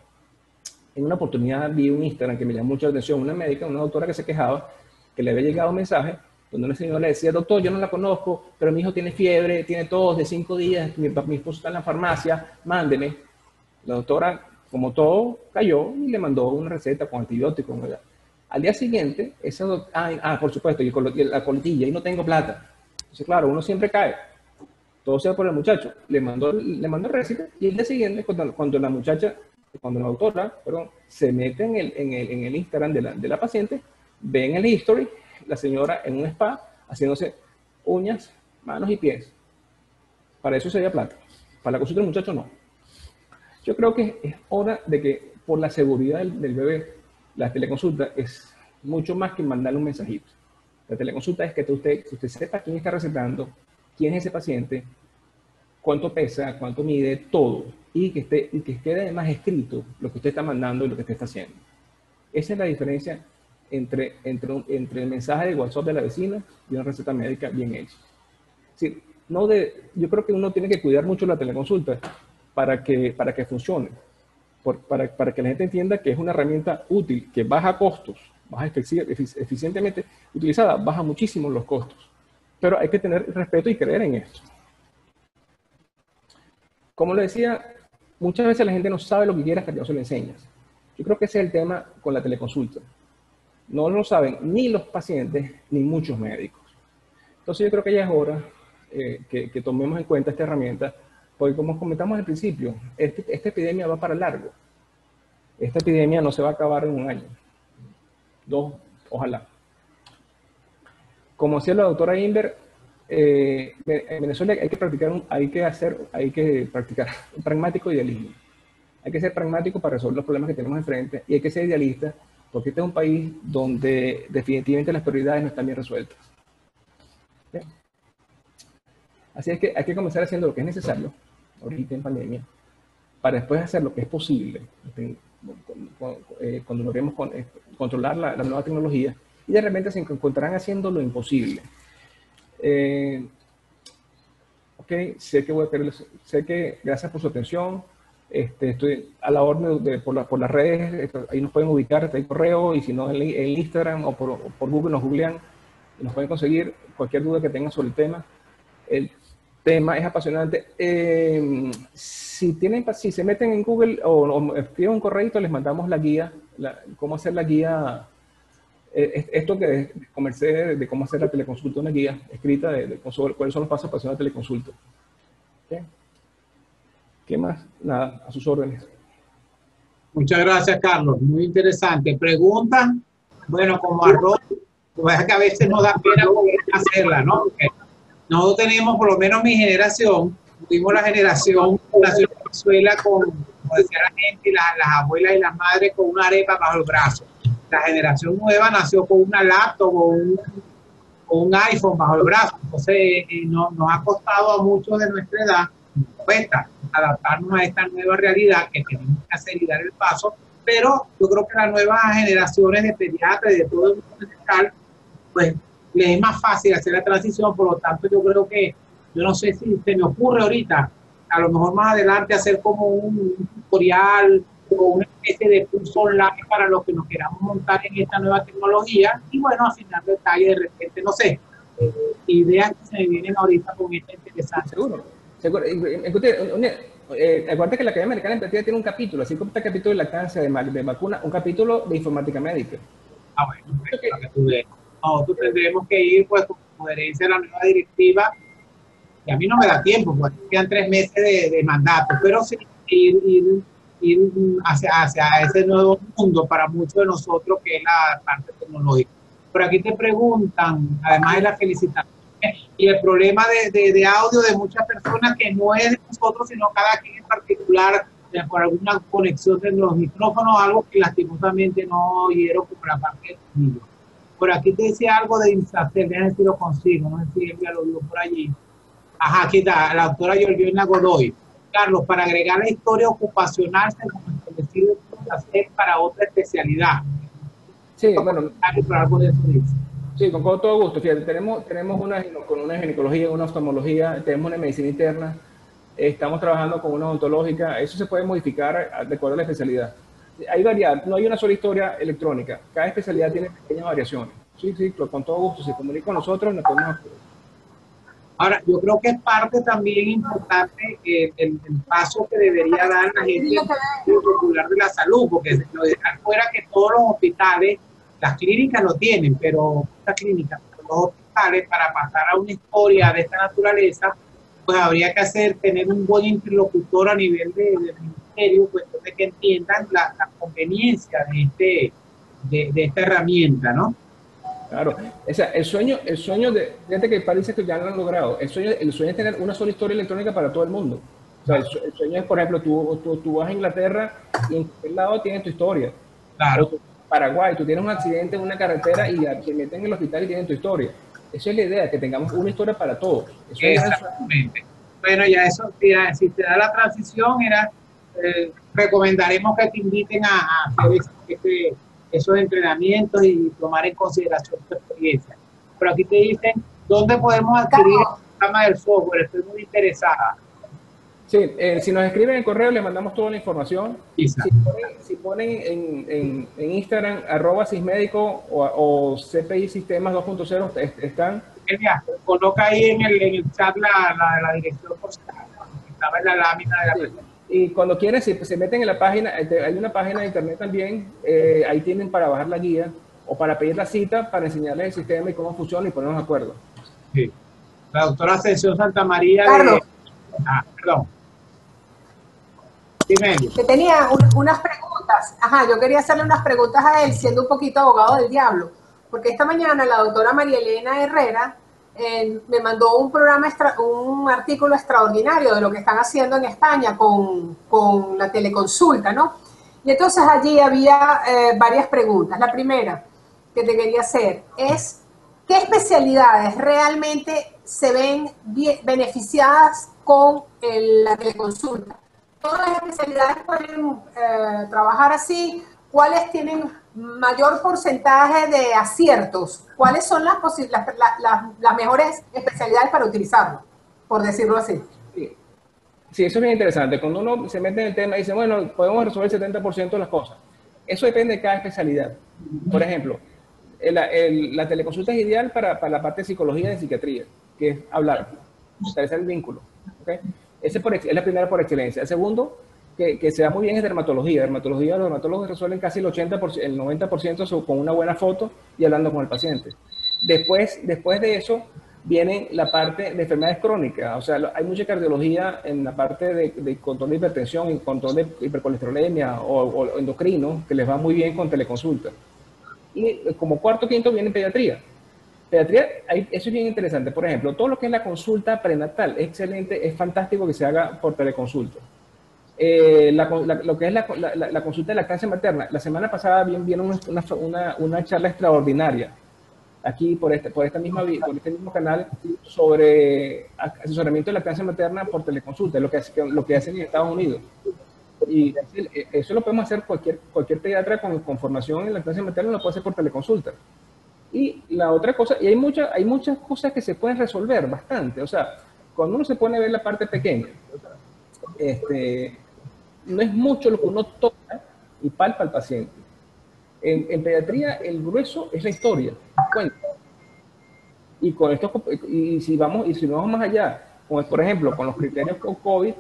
En una oportunidad vi un Instagram que me llamó mucha atención, una médica, una doctora que se quejaba, que le había llegado un mensaje donde una señora le decía, doctor, yo no la conozco, pero mi hijo tiene fiebre, tiene tos de 5 días, mi esposo está en la farmacia, mándeme. La doctora, como todo, cayó y le mandó una receta con antibióticos, ¿verdad? Al día siguiente, por supuesto, y la coletilla, y no tengo plata. Entonces, claro, uno siempre cae. Todo sea por el muchacho. Le mandó receta, y el día siguiente, cuando la doctora, se mete en el Instagram de la paciente, ve en el history, la señora en un spa, haciéndose uñas, manos y pies. Para eso se había plata. Para la consulta del muchacho, no. Yo creo que es hora de que, por la seguridad del bebé, la teleconsulta es mucho más que mandarle un mensajito. La teleconsulta es que usted sepa quién está recetando, quién es ese paciente, cuánto pesa, cuánto mide, todo. Y que quede además escrito lo que usted está mandando y lo que usted está haciendo. Esa es la diferencia entre el mensaje de WhatsApp de la vecina y una receta médica bien hecha. Es decir, yo creo que uno tiene que cuidar mucho la teleconsulta para que funcione, para que la gente entienda que es una herramienta útil, que baja costos, baja eficientemente utilizada, baja muchísimo los costos. Pero hay que tener respeto y creer en esto. Como le decía, muchas veces la gente no sabe lo que quiere hasta que no se lo enseñas. Yo creo que ese es el tema con la teleconsulta. No lo saben ni los pacientes ni muchos médicos. Entonces yo creo que ya es hora que tomemos en cuenta esta herramienta, porque como comentamos al principio, esta epidemia va para largo. Esta epidemia no se va a acabar en un año, 2, ojalá. Como decía la doctora Inver, en Venezuela hay que practicar un pragmático idealismo. Hay que ser pragmático para resolver los problemas que tenemos enfrente y hay que ser idealista porque este es un país donde definitivamente las prioridades no están bien resueltas. ¿Bien? Así es que hay que comenzar haciendo lo que es necesario, ahorita en pandemia, para después hacer lo que es posible, cuando logremos controlar la nueva tecnología, y de repente se encontrarán haciendo lo imposible. Ok, sé que gracias por su atención. Estoy a la orden por las redes, ahí nos pueden ubicar, hay correo, y si no en Instagram o por Google nos googlean, nos pueden conseguir cualquier duda que tengan sobre el tema. El tema es apasionante. Si se meten en Google o escriben un correo, les mandamos la guía, cómo hacer la guía, esto que conversé de cómo hacer la teleconsulta, una guía escrita sobre cuáles son los pasos para hacer una teleconsulta. ¿Okay? ¿Qué más? Nada, a sus órdenes. Muchas gracias, Carlos. Muy interesante. Preguntas, bueno, como arroz, pues que a veces nos da pena poder hacerla, ¿no? Porque nosotros tenemos, por lo menos mi generación, tuvimos la generación nació en Venezuela como decía la gente, las abuelas y las madres con una arepa bajo el brazo. La generación nueva nació con una laptop o un iPhone bajo el brazo. Entonces, nos ha costado a muchos de nuestra edad, cuesta adaptarnos a esta nueva realidad que tenemos que hacer y dar el paso, pero yo creo que las nuevas generaciones de pediatras y de todo el mundo en general, pues les es más fácil hacer la transición. Por lo tanto, yo creo que, yo no sé si se me ocurre ahorita, a lo mejor más adelante hacer como un tutorial o una especie de curso online para los que nos queramos montar en esta nueva tecnología, y bueno, afinar detalles de repente, no sé, ideas que se me vienen ahorita con esta interesante. Seguro. Acuérdate que la Academia Americana de Pediatría tiene un capítulo, así como este capítulo de lactancia, de vacuna, un capítulo de informática médica. Ah, bueno, nosotros tendremos que ir pues con coherencia a la nueva directiva, y a mí no me da tiempo, pues quedan 3 meses de mandato, pero sí ir hacia ese nuevo mundo para muchos de nosotros, que es la parte tecnológica. Pero aquí te preguntan, además de la felicitación, y el problema de audio de muchas personas, que no es de nosotros, sino cada quien en particular, por alguna conexión de los micrófonos, algo que lastimosamente no oyeron por la parte del sonido. Por aquí te decía algo de Instacel, déjame ver si lo consigo, no sé si él ya lo vio por allí. Ajá, aquí está, la doctora Georgina Godoy. Carlos, para agregar la historia ocupacional, se nos establecido Instacel para otra especialidad. Sí, bueno. Por algo de eso dice. Sí, con todo gusto. Fíjate, tenemos con una ginecología, una oftalmología, tenemos una medicina interna, estamos trabajando con una odontológica. Eso se puede modificar de acuerdo a la especialidad. Hay variedad, no hay una sola historia electrónica. Cada especialidad tiene pequeñas variaciones. Sí, con todo gusto. Si se comunica con nosotros, nos podemos... Ahora, yo creo que es parte también importante el paso que debería dar la gente popular de la salud, porque lo dejar fuera que todos los hospitales, las clínicas lo tienen, pero las clínicas, los hospitales, para pasar a una historia de esta naturaleza, pues habría que tener un buen interlocutor a nivel del ministerio, pues de que entiendan la conveniencia de esta herramienta, ¿no? Claro, o sea, el sueño de gente que parece que ya lo han logrado, el sueño es tener una sola historia electrónica para todo el mundo. O sea, el sueño es, por ejemplo, tú vas a Inglaterra y en cualquier lado tienes tu historia. Claro. Paraguay, tú tienes un accidente en una carretera y ya te meten en el hospital y tienen tu historia. Esa es la idea, que tengamos una historia para todos. Eso exactamente. Bueno, ya eso, si te da la transición, recomendaremos que te inviten a hacer esos entrenamientos y tomar en consideración tu experiencia. Pero aquí te dicen, ¿dónde podemos adquirir el programa del software? Estoy muy interesada. Sí, si nos escriben en correo, les mandamos toda la información. Si ponen en Instagram, @sismédico o CPI Sistemas 2.0, están. Coloca ahí en el chat la dirección postal, que estaba en la lámina de la presentación. Y cuando quieren, si se meten en la página, hay una página de internet también, ahí tienen para bajar la guía o para pedir la cita para enseñarles el sistema y cómo funciona y ponernos de acuerdo. Sí. La doctora Ascensión Santamaría Carlos. Perdón. Dime. Que tenía unas preguntas. Ajá, yo quería hacerle unas preguntas a él, siendo un poquito abogado del diablo. Porque esta mañana la doctora María Elena Herrera me mandó un artículo extraordinario de lo que están haciendo en España con la teleconsulta, ¿no? Y entonces allí había varias preguntas. La primera que te quería hacer es, ¿qué especialidades realmente se ven beneficiadas con la teleconsulta? ¿Todas las especialidades pueden trabajar así? ¿Cuáles tienen mayor porcentaje de aciertos? ¿Cuáles son las mejores especialidades para utilizarlo, por decirlo así? Sí, eso es bien interesante. Cuando uno se mete en el tema y dice, bueno, podemos resolver el 70% de las cosas. Eso depende de cada especialidad. Por ejemplo, la teleconsulta es ideal para la parte de psicología y de psiquiatría, que es hablar, establecer el vínculo. ¿Okay? Ese es la primera por excelencia. El segundo, que se da muy bien, es dermatología. Dermatología, los dermatólogos resuelven casi el 80%, el 90% con una buena foto y hablando con el paciente. Después de eso, viene la parte de enfermedades crónicas. O sea, hay mucha cardiología en la parte de control de hipertensión y control de hipercolesterolemia o endocrino, que les va muy bien con teleconsulta. Y como cuarto, quinto, viene pediatría. Pediatría, eso es bien interesante. Por ejemplo, todo lo que es la consulta prenatal, es excelente, es fantástico que se haga por teleconsulta. Lo que es la consulta de lactancia materna, la semana pasada vieron una charla extraordinaria aquí por este mismo canal sobre asesoramiento de lactancia materna por teleconsulta, lo que hacen en Estados Unidos. Y eso lo podemos hacer cualquier pediatra con formación en lactancia materna, lo puede hacer por teleconsulta. Y la otra cosa, y hay muchas cosas que se pueden resolver bastante. O sea, cuando uno se pone a ver la parte pequeña, no es mucho lo que uno toca y palpa al paciente. En pediatría, el grueso es la historia, cuenta. Y con esto, y si no vamos más allá, por ejemplo, con los criterios con COVID,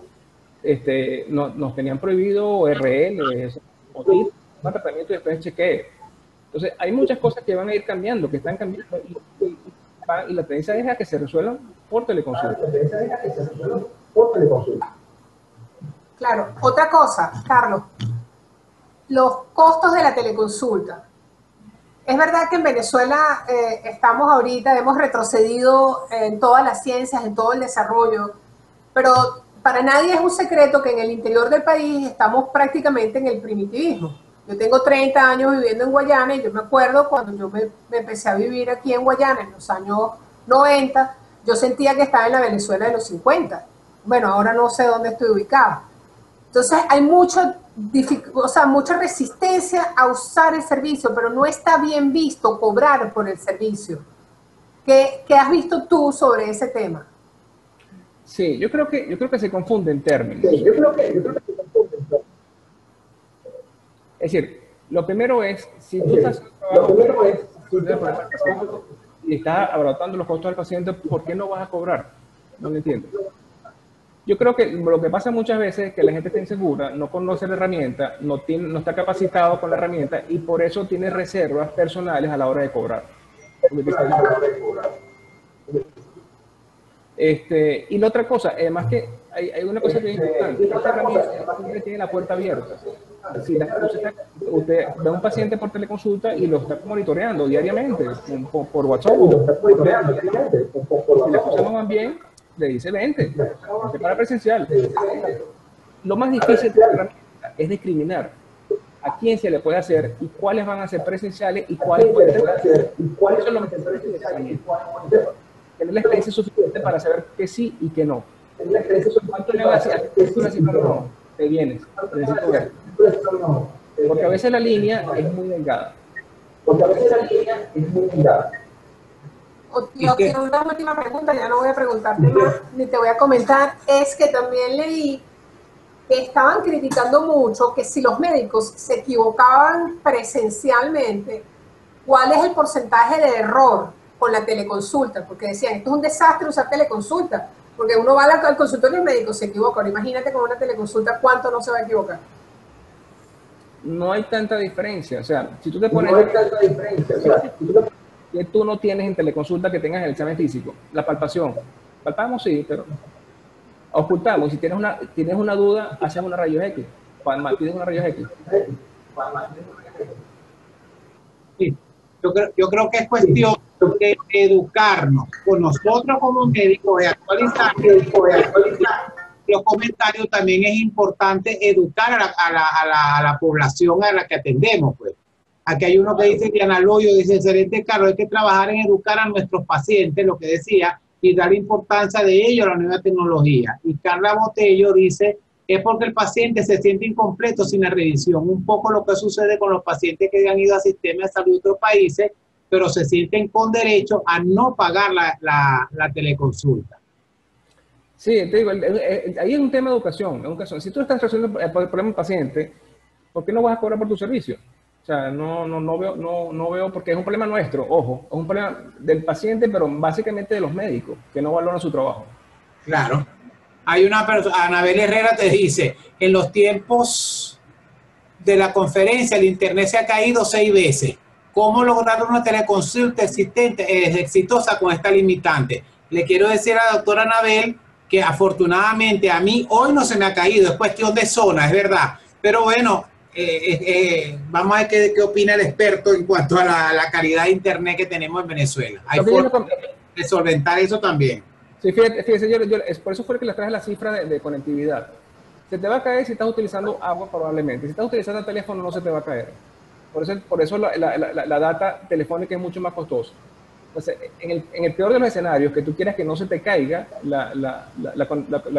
nos tenían prohibido RL, o tratamiento y después chequeo. Entonces, hay muchas cosas que van a ir cambiando, que están cambiando, y la tendencia es a que se resuelvan por teleconsulta. Claro. Otra cosa, Carlos, los costos de la teleconsulta. Es verdad que en Venezuela hemos retrocedido en todas las ciencias, en todo el desarrollo, pero para nadie es un secreto que en el interior del país estamos prácticamente en el primitivismo. Yo tengo 30 años viviendo en Guayana y yo me acuerdo cuando yo me empecé a vivir aquí en Guayana en los años 90, yo sentía que estaba en la Venezuela de los 50. Bueno, ahora no sé dónde estoy ubicado. Entonces hay mucha resistencia a usar el servicio, pero no está bien visto cobrar por el servicio. ¿Qué has visto tú sobre ese tema? Sí, yo creo que se confunden términos. Sí, es decir, lo primero es, si tú estás y estás abarrotando los costos del paciente, ¿por qué no vas a cobrar? No lo entiendo. Yo creo que lo que pasa muchas veces es que la gente está insegura, no conoce la herramienta, no está capacitado con la herramienta y por eso tiene reservas personales a la hora de cobrar. Y la otra cosa, además que hay una cosa que es importante, esta herramienta siempre tiene la puerta abierta. Si usted ve a un paciente por teleconsulta y lo está monitoreando diariamente por WhatsApp, si las cosas no van bien, le dice vente para presencial. Lo más difícil de la herramienta es discriminar. a quién se le puede hacer y cuáles van a ser presenciales y cuáles pueden ser. Eso es lo que tener la experiencia suficiente para saber que sí y que no. ¿Cuánto le vas a decir? No, te vienes, necesito ver. Porque a veces la línea es muy delgada. Una última pregunta, ya no voy a preguntarte más, ni te voy a comentar, es que también leí que estaban criticando mucho que si los médicos se equivocaban presencialmente, ¿cuál es el porcentaje de error con la teleconsulta? Porque decían, esto es un desastre usar teleconsulta, porque uno va al consultorio y el médico se equivoca. Ahora imagínate con una teleconsulta, ¿cuánto no se va a equivocar? No hay tanta diferencia, o sea, si tú te pones... No hay tanta diferencia, o sea, que tú no tienes en teleconsulta que tengas el examen físico, la palpación. Palpamos, sí, pero ocultamos. Si tienes una duda, haces una rayos X. Pides una rayos X. Sí. Yo creo que es cuestión de educarnos con nosotros como médicos, de actualizar los comentarios. También es importante educar a la población a la que atendemos, pues. Aquí hay uno que dice, Diana Loyo, dice, excelente, Carlos, hay que trabajar en educar a nuestros pacientes, lo que decía, y dar importancia de ello a la nueva tecnología. Y Carla Botello dice, es porque el paciente se siente incompleto sin la revisión. Un poco lo que sucede con los pacientes que han ido a sistemas de salud de otros países, pero se sienten con derecho a no pagar la teleconsulta. Sí, te digo, ahí es un tema de educación. Si tú estás resolviendo el problema del paciente, ¿por qué no vas a cobrar por tu servicio? O sea, no veo, porque es un problema nuestro, ojo, es un problema del paciente, pero básicamente de los médicos, que no valoran su trabajo. Claro. Hay una persona, Anabel Herrera te dice, en los tiempos de la conferencia el internet se ha caído 6 veces. ¿Cómo lograr una teleconsulta exitosa con esta limitante? Le quiero decir a la doctora Anabel que afortunadamente a mí hoy no se me ha caído, es cuestión de zona, es verdad. Pero bueno, vamos a ver qué opina el experto en cuanto a la calidad de internet que tenemos en Venezuela. Hay forma de solventar eso también. Sí, fíjese, por eso fue que les traje la cifra de conectividad. Se te va a caer si estás utilizando agua probablemente. Si estás utilizando el teléfono no se te va a caer. Por eso la data telefónica es mucho más costosa. Entonces, en el peor de los escenarios, que tú quieras que no se te caiga la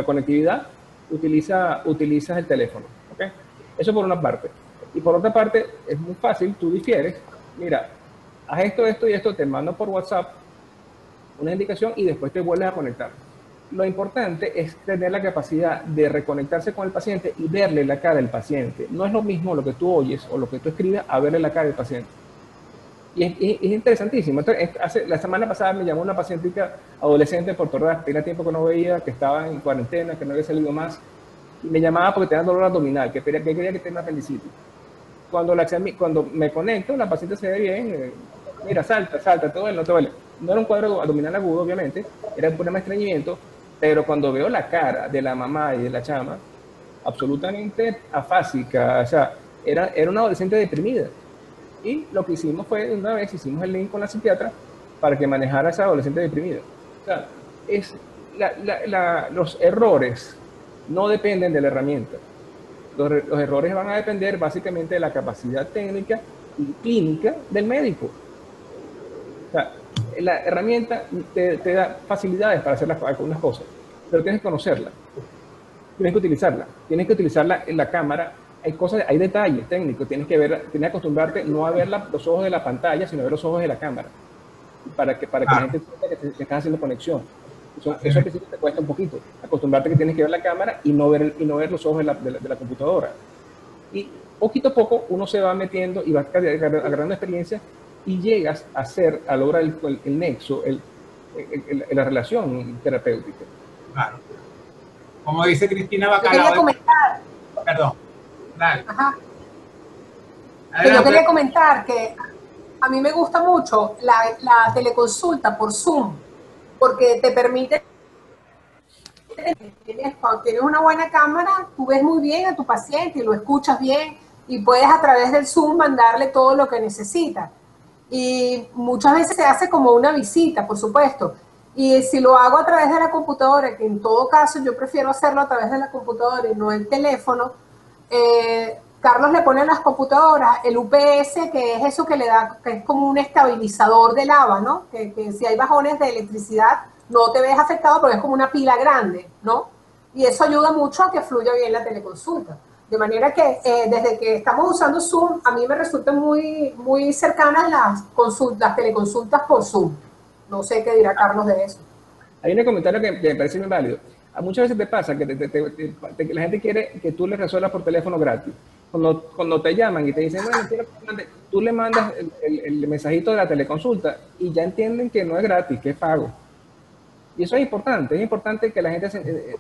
conectividad, utilizas el teléfono. ¿Okay? Eso por una parte. Y por otra parte, es muy fácil, tú difieres, mira, haz esto y esto, te mando por WhatsApp una indicación y después te vuelves a conectar. Lo importante es tener la capacidad de reconectarse con el paciente y verle la cara al paciente. No es lo mismo lo que tú oyes o lo que tú escribes a verle la cara al paciente. Y es interesantísimo. Entonces, la semana pasada me llamó una pacientica adolescente de Puerto Ordaz, tenía tiempo que no veía, que estaba en cuarentena, que no había salido más, y me llamaba porque tenía dolor abdominal, que quería que tenga apendicitis. Cuando me conecto, la paciente se ve bien, mira, salta, te duele, no te duele. No era un cuadro abdominal agudo, obviamente, era un problema de estreñimiento, pero cuando veo la cara de la mamá y de la chama, absolutamente afásica, o sea, era una adolescente deprimida. Y lo que hicimos fue, una vez hicimos el link con la psiquiatra para que manejara a esa adolescente deprimida. O sea, los errores no dependen de la herramienta. Los errores van a depender básicamente de la capacidad técnica y clínica del médico. O sea, la herramienta te da facilidades para hacer algunas cosas, pero tienes que conocerla, tienes que utilizarla en la cámara. Hay detalles técnicos, tienes que acostumbrarte no a ver los ojos de la pantalla, sino a ver los ojos de la cámara, para que la gente sienta que estás haciendo conexión. Eso al principio te cuesta un poquito, acostumbrarte que tienes que ver la cámara y no ver los ojos de la computadora. Y poquito a poco uno se va metiendo y va agarrando experiencia y llegas a lograr el nexo, la relación terapéutica. Claro. Como dice Cristina Bacalao. Quería comentar. Perdón. Dale. Ajá. Yo quería comentar que a mí me gusta mucho la teleconsulta por Zoom, porque te permite, cuando tienes una buena cámara, tú ves muy bien a tu paciente y lo escuchas bien y puedes a través del Zoom mandarle todo lo que necesita. Y muchas veces se hace como una visita, por supuesto. Y si lo hago a través de la computadora, que en todo caso yo prefiero hacerlo a través de la computadora y no el teléfono, Carlos le pone a las computadoras el UPS, que es eso que le da, que es como un estabilizador de lava, ¿no? Que si hay bajones de electricidad no te ves afectado porque es como una pila grande, ¿no? Y eso ayuda mucho a que fluya bien la teleconsulta. De manera que desde que estamos usando Zoom, a mí me resultan muy cercanas las teleconsultas por Zoom. No sé qué dirá Carlos de eso. Hay un comentario que me parece muy válido. A muchas veces te pasa que la gente quiere que tú le resuelvas por teléfono gratis. Cuando te llaman y te dicen, bueno, tú le mandas el mensajito de la teleconsulta y ya entienden que no es gratis, que es pago. Y eso es importante que la gente...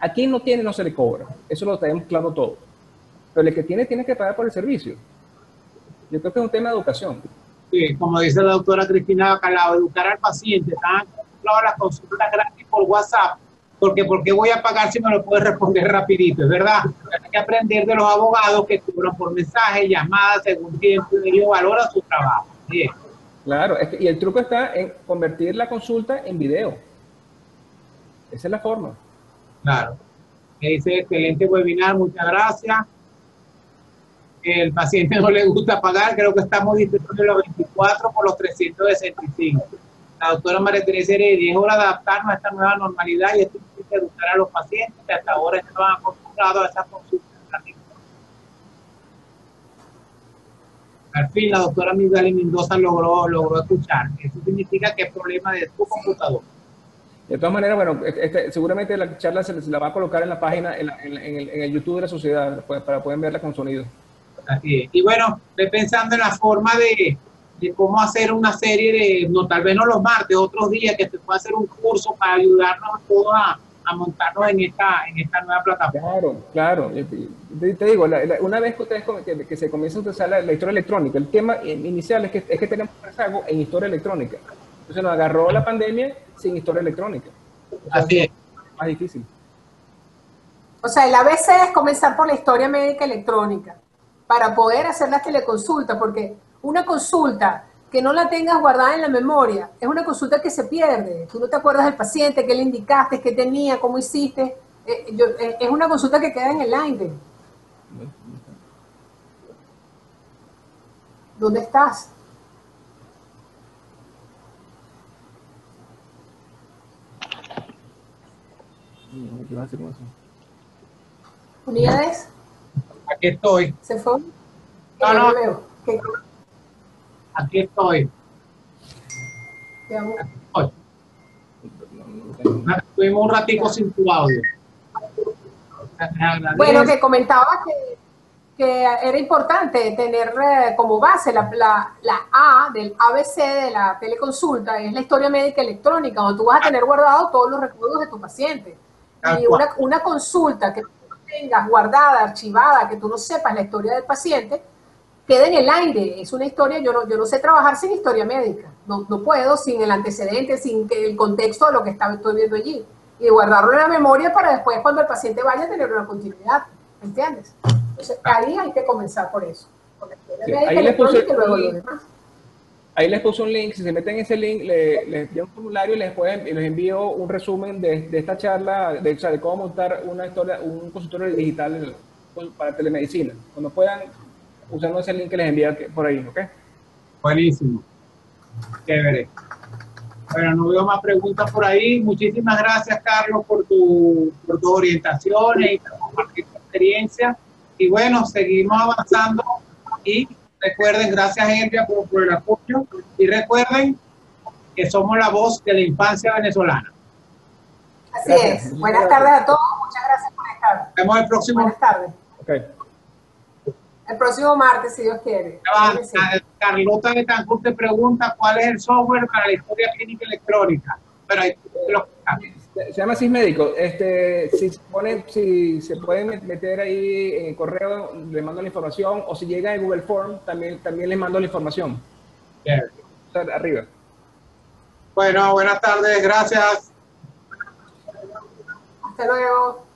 aquí no tiene, no se le cobra. Eso lo tenemos claro todo. Pero el que tiene que pagar por el servicio. Yo creo que es un tema de educación. Sí, como dice la doctora Cristina Bacalao, educar al paciente. Están acostumbrados a las consultas gratis por WhatsApp, porque ¿por qué voy a pagar si me lo puedes responder rapidito? Es verdad, hay que aprender de los abogados que cobran por mensaje, llamadas, según tiempo, y ellos valoran su trabajo. Bien. Claro, y el truco está en convertir la consulta en video. Esa es la forma. Claro. Me dice, excelente webinar, muchas gracias. El paciente no le gusta pagar, creo que estamos distribuyendo los 24 por los 365. La doctora María Teresa Heredia, es hora de adaptarnos a esta nueva normalidad y esto implica educar a los pacientes que hasta ahora estaban acostumbrados a esas consultas. Al fin, la doctora Migdali Mendoza logró escuchar. Eso significa que es problema de tu computador. De todas maneras, bueno, seguramente la charla se la va a colocar en la página, en el YouTube de la sociedad, para poder verla con sonido. Así es. Y bueno, estoy pensando en la forma de cómo hacer una serie de, no, tal vez no los martes, otros días, que se pueda hacer un curso para ayudarnos a todos a montarnos en esta nueva plataforma. Claro. Te digo, una vez que ustedes que se comienza a utilizar la historia electrónica, el tema inicial es que tenemos un rezago en historia electrónica. Entonces nos agarró la pandemia sin historia electrónica. Así es. Más difícil. O sea, el ABC es comenzar por la historia médica electrónica para poder hacer la teleconsulta, porque una consulta que no la tengas guardada en la memoria es una consulta que se pierde. Tú no te acuerdas del paciente, qué le indicaste, qué tenía, cómo hiciste. Es una consulta que queda en el aire. ¿Dónde estás? ¿Qué vas a hacer con eso? ¿Unidades? Aquí estoy. ¿Se fue? No. Veo. ¿Qué? Aquí estoy. Estuvimos un ratico sin tu audio. Bueno, que comentaba que era importante tener como base la A del ABC de la teleconsulta, es la historia médica electrónica, donde tú vas a tener guardado todos los recuerdos de tu paciente. Y una consulta que tú tengas guardada, archivada, que tú no sepas la historia del paciente, queda en el aire. Es una historia, yo no sé trabajar sin historia médica. No puedo sin el antecedente, sin el contexto de lo que estoy viendo allí. Y guardarlo en la memoria para después, cuando el paciente vaya, tener una continuidad. ¿Entiendes? Entonces, ahí hay que comenzar por eso. Sí, ahí les puse un link. Si se meten en ese link, les envío un formulario y les envío un resumen de esta charla, de cómo montar un consultorio digital para telemedicina. Cuando puedan, usando ese link que les envía por ahí, ¿ok? Buenísimo. Chévere. Bueno, no veo más preguntas por ahí. Muchísimas gracias, Carlos, por tus orientaciones y por compartir tu experiencia. Y bueno, seguimos avanzando. Y recuerden, gracias, Elvia, por el apoyo. Y recuerden que somos la voz de la infancia venezolana. Así gracias. Es. Buenas tardes a todos. Muchas gracias por estar. Nos vemos el próximo. Buenas tardes. Okay. El próximo martes, si Dios quiere. Carlota de Cancún te pregunta cuál es el software para la historia clínica electrónica. Pero ahí se llama Sysmédico. Si se pueden meter ahí en el correo, les mando la información, o si llega en Google Form, también les mando la información. Yeah. Arriba. Bueno, buenas tardes, gracias. Hasta luego.